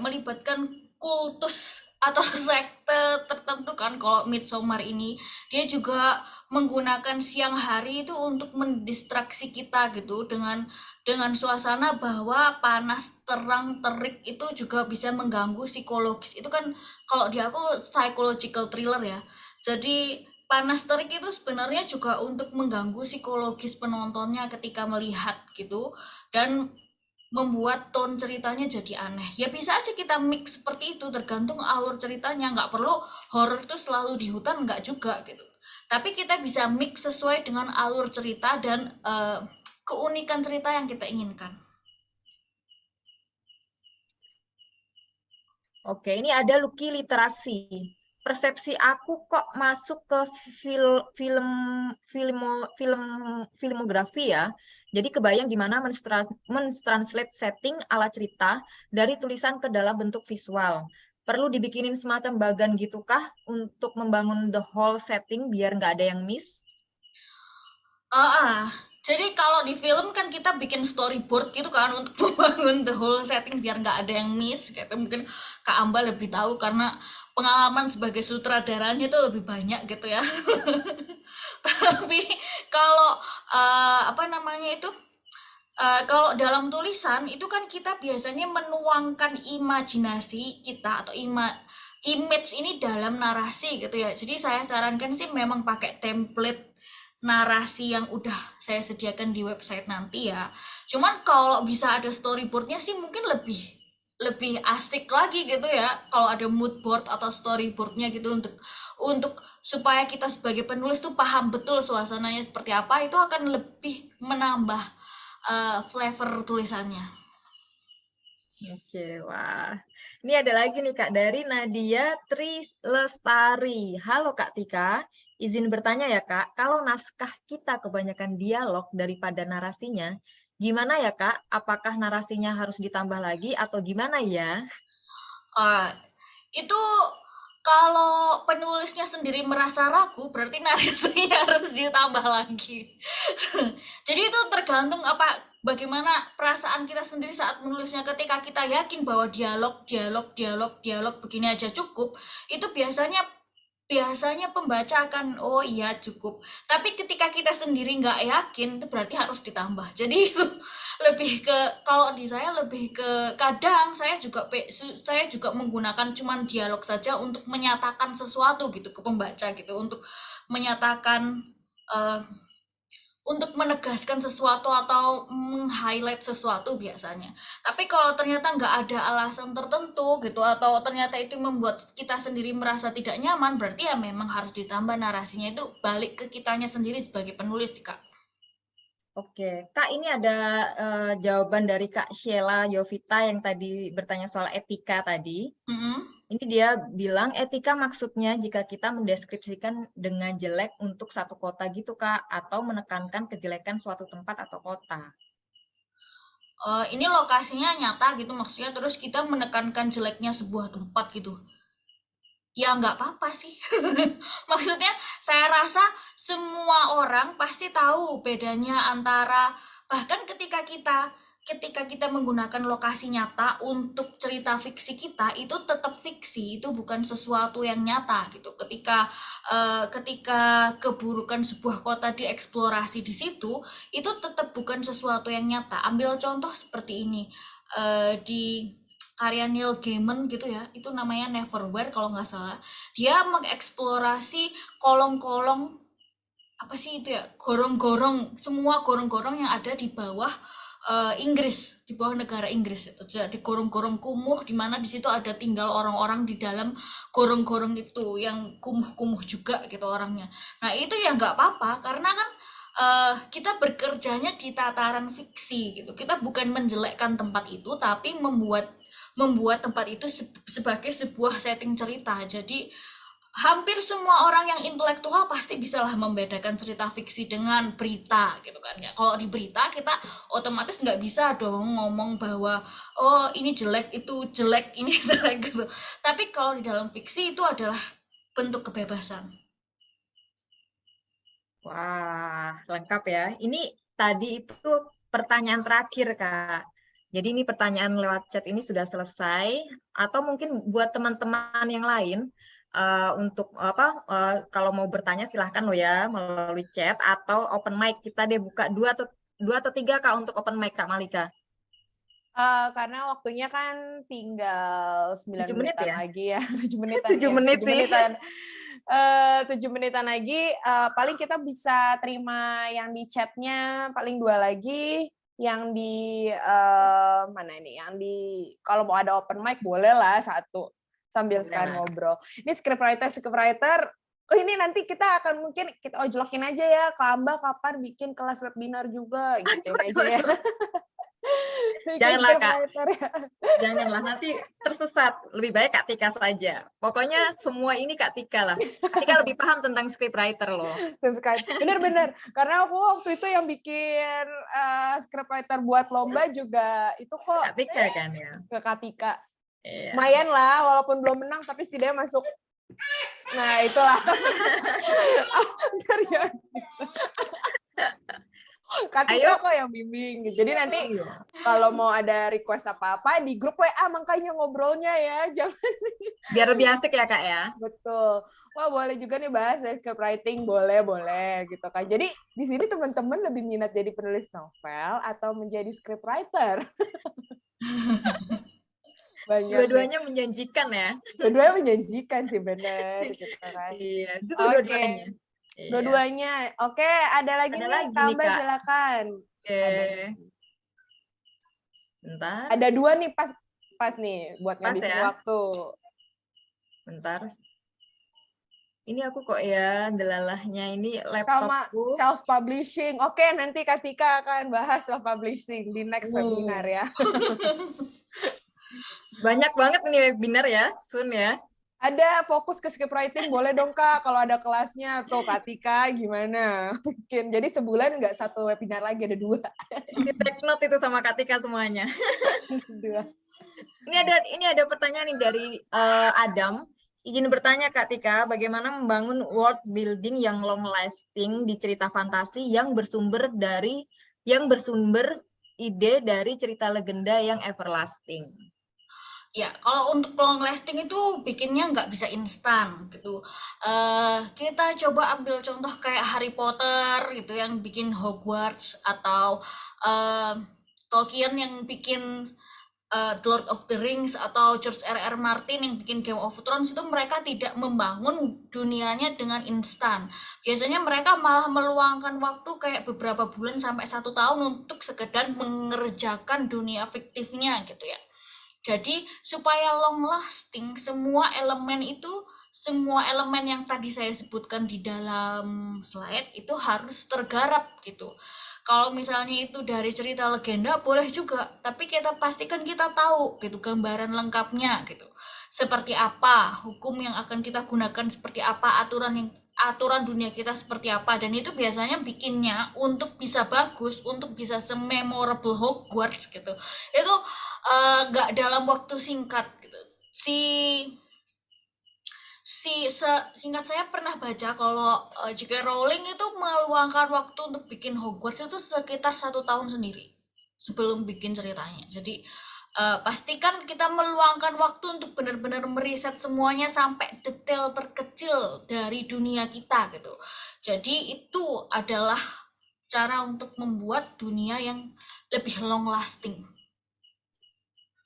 melibatkan kultus atau sekte tertentu kan. Kalau Midsommar ini dia juga menggunakan siang hari itu untuk mendistraksi kita gitu dengan suasana bahwa panas terang terik itu juga bisa mengganggu psikologis. Itu kan kalau di aku psychological thriller ya. Jadi panas terik itu sebenarnya juga untuk mengganggu psikologis penontonnya ketika melihat gitu, dan membuat tone ceritanya jadi aneh. Ya bisa aja kita mix seperti itu, tergantung alur ceritanya. Nggak perlu horor itu selalu di hutan, nggak juga gitu. Tapi kita bisa mix sesuai dengan alur cerita dan keunikan cerita yang kita inginkan. Oke, ini ada Lucky Literasi. Persepsi aku kok masuk ke filmografi ya. Jadi kebayang gimana menstranslate setting ala cerita dari tulisan ke dalam bentuk visual. Perlu dibikinin semacam bagan gitu kah untuk membangun the whole setting biar nggak ada yang miss? Jadi kalau di film kan kita bikin storyboard gitu kan untuk membangun the whole setting biar nggak ada yang miss. Kayak mungkin Kak Amba lebih tahu karena pengalaman sebagai sutradaranya itu lebih banyak gitu ya. Tapi kalau kalau dalam tulisan itu kan kita biasanya menuangkan imajinasi kita atau image ini dalam narasi gitu ya. Jadi saya sarankan sih memang pakai template narasi yang udah saya sediakan di website nanti ya. Cuman kalau bisa ada storyboardnya sih mungkin lebih asik lagi gitu ya, kalau ada mood board atau storyboardnya gitu untuk supaya kita sebagai penulis tuh paham betul suasananya seperti apa, itu akan lebih menambah flavor tulisannya. Oke, wah. Ini ada lagi nih Kak, dari Nadia Tri Lestari. Halo Kak Tika, izin bertanya ya Kak, kalau naskah kita kebanyakan dialog daripada narasinya, gimana ya Kak? Apakah narasinya harus ditambah lagi atau gimana ya? Itu kalau penulisnya sendiri merasa ragu, berarti narasinya harus ditambah lagi. Jadi itu tergantung bagaimana perasaan kita sendiri saat menulisnya. Ketika kita yakin bahwa dialog begini aja cukup, itu biasanya pembaca akan oh iya cukup. Tapi ketika kita sendiri nggak yakin, itu berarti harus ditambah. Jadi itu kalau di saya lebih ke kadang saya juga menggunakan cuman dialog saja untuk menyatakan sesuatu gitu ke pembaca gitu, untuk menyatakan untuk menegaskan sesuatu atau meng-highlight sesuatu biasanya. Tapi kalau ternyata nggak ada alasan tertentu gitu, atau ternyata itu membuat kita sendiri merasa tidak nyaman, berarti ya memang harus ditambah narasinya. Itu balik ke kitanya sendiri sebagai penulis, Kak. Oke, Kak, ini ada jawaban dari Kak Sheila Yovita yang tadi bertanya soal etika tadi. Ini dia bilang etika maksudnya jika kita mendeskripsikan dengan jelek untuk satu kota gitu Kak, atau menekankan kejelekan suatu tempat atau kota. Ini lokasinya nyata gitu maksudnya, terus kita menekankan jeleknya sebuah tempat gitu. Ya nggak apa-apa sih. Maksudnya saya rasa semua orang pasti tahu bedanya antara, bahkan ketika kita ketika kita menggunakan lokasi nyata untuk cerita fiksi kita, itu tetap fiksi, itu bukan sesuatu yang nyata gitu. Ketika keburukan sebuah kota dieksplorasi di situ, itu tetap bukan sesuatu yang nyata. Ambil contoh seperti ini, di karya Neil Gaiman gitu ya, itu namanya Neverwhere kalau nggak salah. Dia mengeksplorasi kolong-kolong, apa sih itu ya, gorong-gorong, semua gorong-gorong yang ada di bawah Inggris, di bawah negara Inggris itu. Jadi gorong-gorong kumuh, di mana di situ ada tinggal orang-orang di dalam gorong-gorong itu yang kumuh-kumuh juga gitu orangnya. Nah itu ya nggak apa-apa, karena kan kita bekerjanya di tataran fiksi gitu. Kita bukan menjelekkan tempat itu, tapi membuat tempat itu sebagai sebuah setting cerita. Jadi hampir semua orang yang intelektual pasti bisalah membedakan cerita fiksi dengan berita gitu kan ya. Kalau di berita kita otomatis nggak bisa dong ngomong bahwa oh ini jelek, itu jelek, ini jelek gitu. Tapi kalau di dalam fiksi itu adalah bentuk kebebasan. Wah, lengkap ya. Ini tadi itu pertanyaan terakhir, Kak. Jadi ini pertanyaan lewat chat ini sudah selesai. Atau mungkin buat teman-teman yang lain, untuk kalau mau bertanya silahkan lo ya melalui chat atau open mic. Kita deh buka dua atau tiga, Kak, untuk open mic, Kak Malika. Karena waktunya kan tinggal 9 7 menit menitan ya? lagi ya. 7 menitan. 7 menit sih. 7 menitan lagi, paling kita bisa terima yang di chatnya paling 2 lagi, yang di mana ini, yang di kalau mau ada open mic boleh lah 1 sambil sekalian ngobrol. Ini scriptwriter, oh ini nanti kita akan mungkin kita ojlokin aja ya, Kak Amba kapan bikin kelas webinar juga, gitu aja ya. Janganlah, Kak. Janganlah, nanti tersesat. Lebih baik Kak Tika saja. Pokoknya semua ini Kak Tika lah. Kak Tika lebih paham tentang scriptwriter loh. Bener-bener. Karena aku waktu itu yang bikin scriptwriter buat lomba juga itu kok. Kak Tika kan ya? Ke Kak Tika. Iya. Lumayan lah, walaupun belum menang, tapi setidaknya masuk. Nah, itulah. Kak Tika kok yang bimbing. Jadi nanti kalau mau ada request apa-apa di grup WA, makanya ngobrolnya ya. Jangan. Biar lebih asik ya Kak ya. Betul. Wah boleh juga nih bahas scriptwriting, boleh gitu kan. Jadi di sini teman-teman lebih minat jadi penulis novel atau menjadi scriptwriter? Dua-duanya menjanjikan ya. Dua-duanya menjanjikan sih, benar. Gitu kan. Iya, itu dua-duanya. Dua-duanya. Oke, ada lagi nih, tambah silakan. Oke. Bentar. Ada 2 nih pas nih buat ngabisin waktu. Bentar. Ini aku kok ya delalahnya ini laptopku. Self publishing. Oke, nanti Kak Tika akan bahas self publishing di next webinar ya. Banyak banget nih webinar ya, Sun ya. Ada fokus ke scriptwriting, boleh dong Kak, kalau ada kelasnya tuh Kak Tika gimana? Mungkin. Jadi sebulan nggak 1 webinar lagi, ada 2. Di take note itu sama Kak Tika semuanya. 2. Ini ada pertanyaan nih dari Adam. Izin bertanya Kak Tika, bagaimana membangun world building yang long lasting di cerita fantasi yang bersumber ide dari cerita legenda yang everlasting? Ya, kalau untuk long lasting itu bikinnya nggak bisa instan gitu. Kita coba ambil contoh kayak Harry Potter gitu yang bikin Hogwarts, atau Tolkien yang bikin The Lord of the Rings, atau George R.R. Martin yang bikin Game of Thrones. Itu mereka tidak membangun dunianya dengan instan. Biasanya mereka malah meluangkan waktu kayak beberapa bulan sampai 1 tahun untuk sekedar mengerjakan dunia fiktifnya gitu ya. Jadi supaya long lasting, semua elemen yang tadi saya sebutkan di dalam slide itu harus tergarap gitu. Kalau misalnya itu dari cerita legenda boleh juga, tapi kita pastikan kita tahu gitu gambaran lengkapnya gitu. Seperti apa hukum yang akan kita gunakan, seperti apa aturan dunia kita seperti apa, dan itu biasanya bikinnya untuk bisa bagus, untuk bisa se-memorable Hogwarts gitu. Itu nggak dalam waktu singkat gitu. Singkat saya pernah baca kalau J.K. Rowling itu meluangkan waktu untuk bikin Hogwarts itu sekitar 1 tahun sendiri. sebelum bikin ceritanya. Jadi pastikan kita meluangkan waktu untuk benar-benar meriset semuanya sampai detail terkecil dari dunia kita gitu. Jadi itu adalah cara untuk membuat dunia yang lebih long lasting.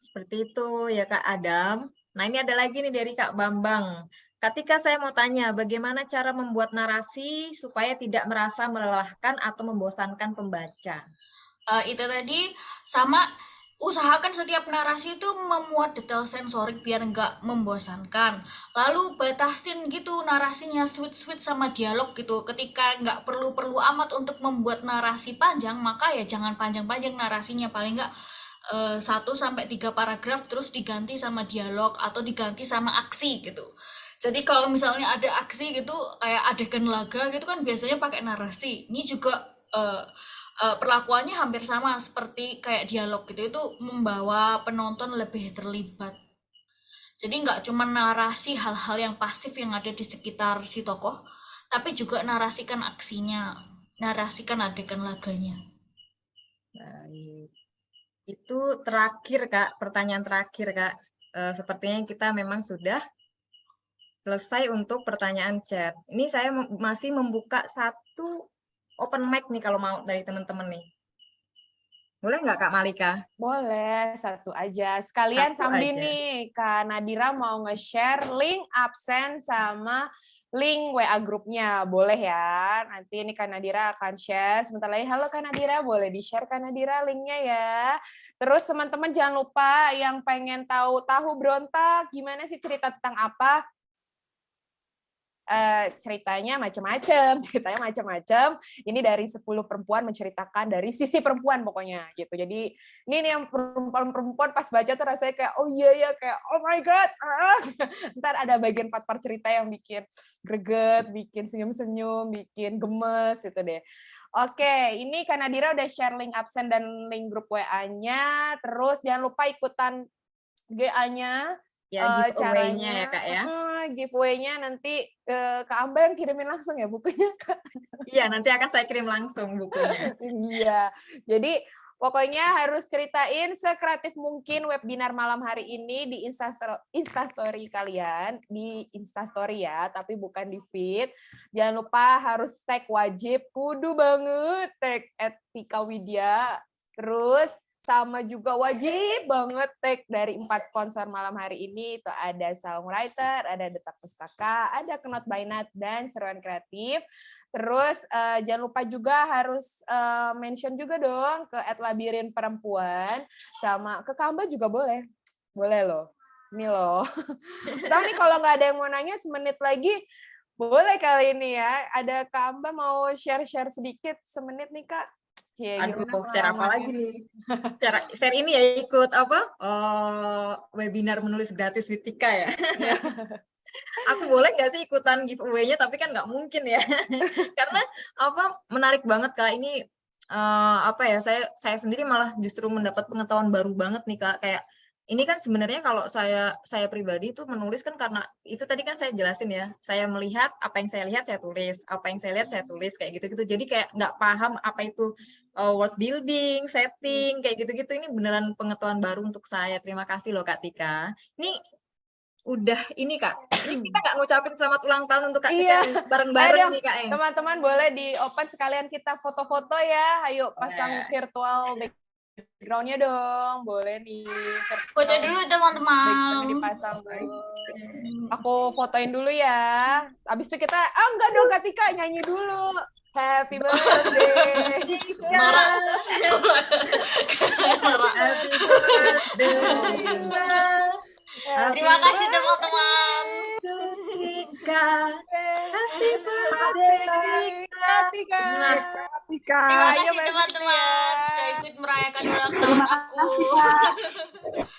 Seperti itu ya Kak Adam. Nah ini ada lagi nih dari Kak Bambang. Ketika saya mau tanya, bagaimana cara membuat narasi supaya tidak merasa melelahkan atau membosankan pembaca? Itu tadi sama, usahakan setiap narasi itu memuat detail sensorik biar nggak membosankan. Lalu batasin gitu narasinya, switch sama dialog gitu. Ketika nggak perlu amat untuk membuat narasi panjang, maka ya jangan panjang-panjang narasinya, paling nggak 1-3 paragraf terus diganti sama dialog atau diganti sama aksi gitu. Jadi kalau misalnya ada aksi gitu kayak adegan laga gitu kan biasanya pakai narasi. Ini juga perlakuannya hampir sama seperti kayak dialog gitu, itu membawa penonton lebih terlibat. Jadi nggak cuma narasi hal-hal yang pasif yang ada di sekitar si tokoh, tapi juga narasikan aksinya, narasikan adegan laganya. Baik. Itu terakhir Kak, pertanyaan terakhir Kak. Sepertinya kita memang sudah selesai untuk pertanyaan chat. Ini saya masih membuka satu open mic nih kalau mau dari teman-teman nih. Boleh nggak Kak Malika? Boleh, satu aja. Sekalian Satu sambil aja. nih, Kak Nadira mau nge-share link absen sama link WA grupnya. Boleh ya? Nanti ini Kak Nadira akan share. Sebentar lagi, halo Kak Nadira, boleh di-share Kak Nadira linknya ya. Terus teman-teman jangan lupa yang pengen tahu Tahu Berontak, gimana sih cerita tentang apa? Ceritanya macam-macam, ini dari 10 perempuan menceritakan dari sisi perempuan pokoknya gitu. Jadi ini nih yang perempuan pas baca tuh rasanya kayak oh iya ya, kayak oh my god, ntar ada bagian part cerita yang bikin greget, bikin senyum-senyum, bikin gemes gitu deh. Oke, ini Kak Nadira udah share link absen dan link grup WA-nya. Terus jangan lupa ikutan GA-nya. Ya, giveaway-nya ya Caranya, Kak ya. giveaway-nya nanti Kak Amba yang kirimin langsung ya bukunya, Kak? Iya, nanti akan saya kirim langsung bukunya. Iya, jadi pokoknya harus ceritain sekreatif mungkin webinar malam hari ini di Instastory kalian, di Instastory ya, tapi bukan di feed. Jangan lupa harus tag wajib, kudu banget tag @tika_widya, terus sama juga wajib banget tag dari 4 sponsor malam hari ini. Itu ada Songwriter, ada Detak Pustaka, ada Knot by Nat, dan Seruan Kreatif. Terus jangan lupa juga harus mention juga dong ke @labirinperempuan, sama ke Kamba juga boleh. Boleh loh. Ini loh. Tahu nih kalau nggak ada yang mau nanya semenit lagi, boleh kali ini ya. Ada Kamba mau share-share sedikit semenit nih Kak. Aduh, share apa lagi nih? Share ini ya, ikut apa? Webinar menulis gratis with Tika ya. Aku boleh nggak sih ikutan giveaway-nya? Tapi kan nggak mungkin ya. Karena apa? Menarik banget Kak. Ini apa ya? Saya sendiri malah justru mendapat pengetahuan baru banget nih Kak. Kayak ini kan sebenarnya kalau saya pribadi itu menulis kan karena itu tadi kan saya jelasin ya. Saya melihat apa yang saya lihat saya tulis, apa yang saya lihat saya tulis kayak gitu-gitu. Jadi kayak nggak paham apa itu world building, setting, kayak gitu-gitu. Ini beneran pengetahuan baru untuk saya. Terima kasih loh Kak Tika. Ini udah ini Kak. Ini kita nggak ngucapin selamat ulang tahun untuk Kak Tika bareng-bareng nih Kak. Teman-teman boleh di open sekalian kita foto-foto ya. Ayo pasang virtual background-nya dong. Boleh nih. Foto dulu teman-teman. Dipasang dulu. Aku fotoin dulu ya. Abis itu kita, enggak dong Kak Tika, nyanyi dulu. Happy birthday. Marah. Happy birthday. Terima kasih teman-teman. Tika. Happy birthday Tika. Terima kasih teman-teman sudah ikut merayakan ulang tahun aku.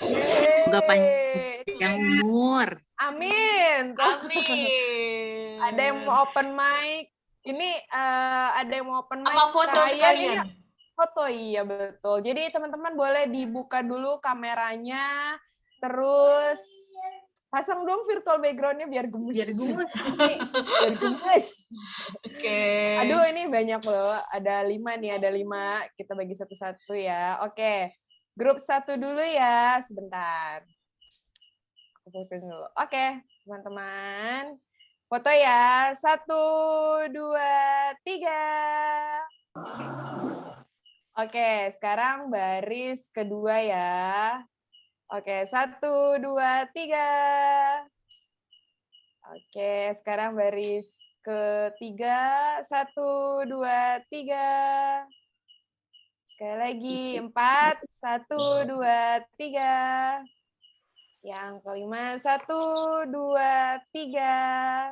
Semoga panjang umur. Amin. Amin. Ada yang mau open mic? Ini ada yang mau open mic? Sama foto sekalian. Foto, iya betul. Jadi teman-teman boleh dibuka dulu kameranya. Terus Pasang dong virtual background-nya biar gemes. Biar gemes. Biar gemes. Oke. Aduh, ini banyak loh. Ada 5 nih, ada 5. Kita bagi satu-satu ya. Oke. Grup 1 dulu ya, sebentar. Aku fotoin dulu. Oke, teman-teman. Foto ya. 1, 2, 3. Oke, sekarang baris kedua ya. Oke, 1, 2, 3. Oke, sekarang baris ketiga. 1, 2, 3. Sekali lagi, 4. 1, 2, 3. Yang kelima, 1, 2, 3.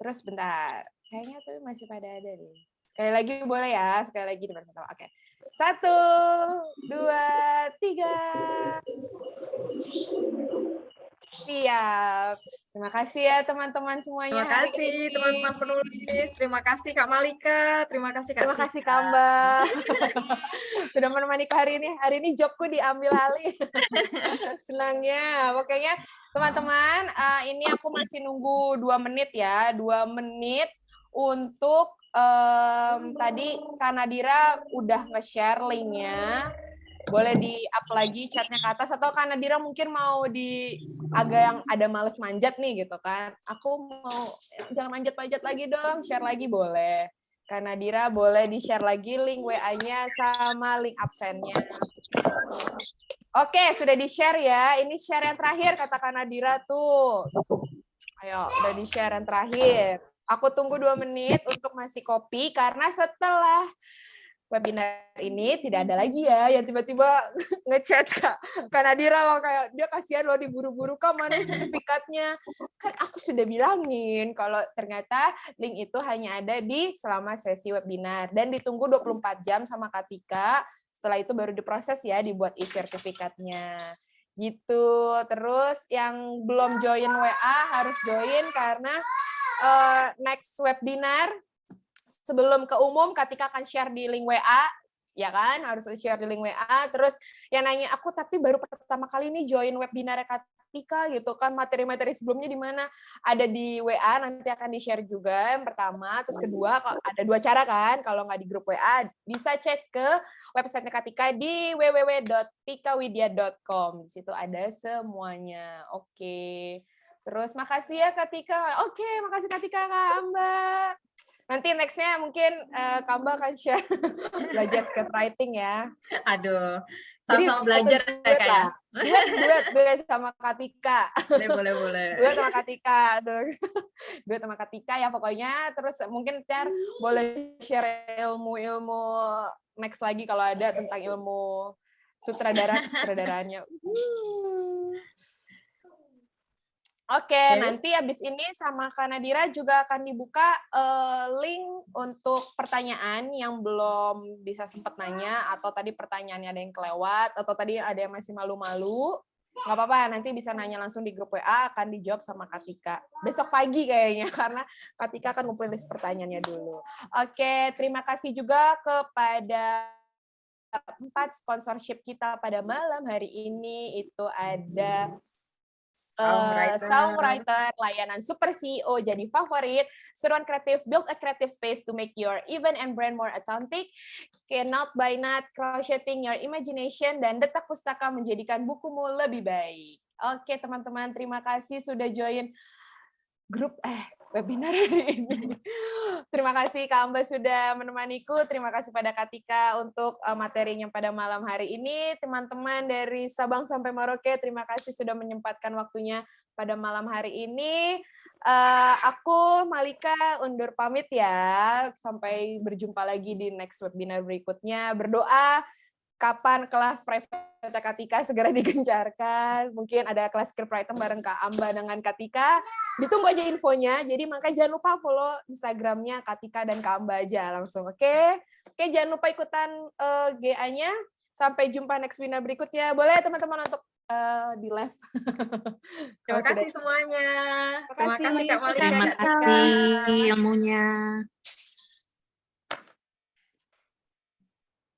Terus bentar. Kayaknya tuh masih pada ada deh. Sekali lagi boleh ya? Sekali lagi di pertama. Oke. 1, 2, 3. Siap. Terima kasih ya teman-teman semuanya. Terima kasih teman-teman penulis. Terima kasih Kak Malika. Terima kasih Kak Terima kasih Tika. Kak Mbak. Sudah menemani hari ini. Hari ini jobku diambil alih. Senangnya. Pokoknya teman-teman, ini aku masih nunggu 2 menit ya. 2 menit untuk tadi Kak Nadira udah nge-share linknya. Boleh di-up lagi chatnya ke atas, atau Kak Nadira mungkin mau di agak yang ada males manjat nih gitu kan. Aku mau, jangan manjat-manjat lagi dong, share lagi boleh. Kak Nadira boleh di-share lagi link WA-nya sama link absennya. Oke, sudah di-share ya. Ini share yang terakhir kata Kak Nadira tuh. Ayo, udah di-share yang terakhir. Aku tunggu 2 menit untuk ngasih copy, karena setelah webinar ini tidak ada lagi ya yang tiba-tiba ngechat Kak Nadira loh, kayak dia kasihan loh diburu-buru, Kak mana sertifikatnya. Kan aku sudah bilangin kalau ternyata link itu hanya ada di selama sesi webinar dan ditunggu 24 jam sama Kak Tika. Setelah itu baru diproses ya, dibuat e-sertifikatnya. Gitu. Terus yang belum join WA harus join, karena next webinar sebelum ke umum, Katika akan share di link WA, ya kan? Harus share di link WA. Terus yang nanya aku, tapi baru pertama kali ini join webinar Katika gitu kan, materi-materi sebelumnya di mana? Ada di WA, nanti akan di-share juga yang pertama. Terus kedua, ada 2 cara kan, kalau nggak di grup WA, bisa cek ke website Katika di www.tikawidya.com. Di situ ada semuanya. Oke. Terus makasih ya Katika. Oke, makasih Katika, Kak Mbak. Nanti next-nya mungkin Kak Mbak akan share belajar scriptwriting ya. Aduh, Jadi sama-sama belajar ya Kak ya. Duet sama Katika. Boleh. Duet sama Katika. Duet sama Katika ya pokoknya. Terus mungkin boleh share ilmu-ilmu next lagi kalau ada tentang ilmu sutradaranya. Oke, nanti habis ini sama Kak Nadira juga akan dibuka link untuk pertanyaan yang belum bisa sempat nanya, atau tadi pertanyaannya ada yang kelewat, atau tadi ada yang masih malu-malu. Nggak apa-apa, nanti bisa nanya langsung di grup WA, akan dijawab sama Kak Tika. Besok pagi kayaknya, karena Kak Tika akan ngumpulin list pertanyaannya dulu. Oke, terima kasih juga kepada 4 sponsorship kita pada malam hari ini. Itu ada Songwriter, layanan Super CEO jadi favorit, Seruan Kreatif, build a creative space to make your event and brand more authentic, Knot by Knot, crocheting your imagination, dan Detak Pustaka menjadikan bukumu lebih baik. Oke teman-teman, terima kasih sudah join grup webinar hari ini. Terima kasih Kak Amba sudah menemaniku. Terima kasih pada Katika untuk materinya pada malam hari ini. Teman-teman dari Sabang sampai Merauke, terima kasih sudah menyempatkan waktunya pada malam hari ini. Aku Malika undur pamit ya. Sampai berjumpa lagi di next webinar berikutnya. Berdoa kapan kelas private Katika segera digencarkan. Mungkin ada kelas scriptwriting bareng Kak Amba dengan Katika. Ditunggu aja infonya. Jadi makanya jangan lupa follow Instagramnya Katika dan Kak Amba aja langsung. Oke, jangan lupa ikutan GA-nya. Sampai jumpa next webinar berikutnya. Boleh teman-teman untuk di live. Terima kasih semuanya. Terima kasih Kak Malika. Terima kasih ilmunya.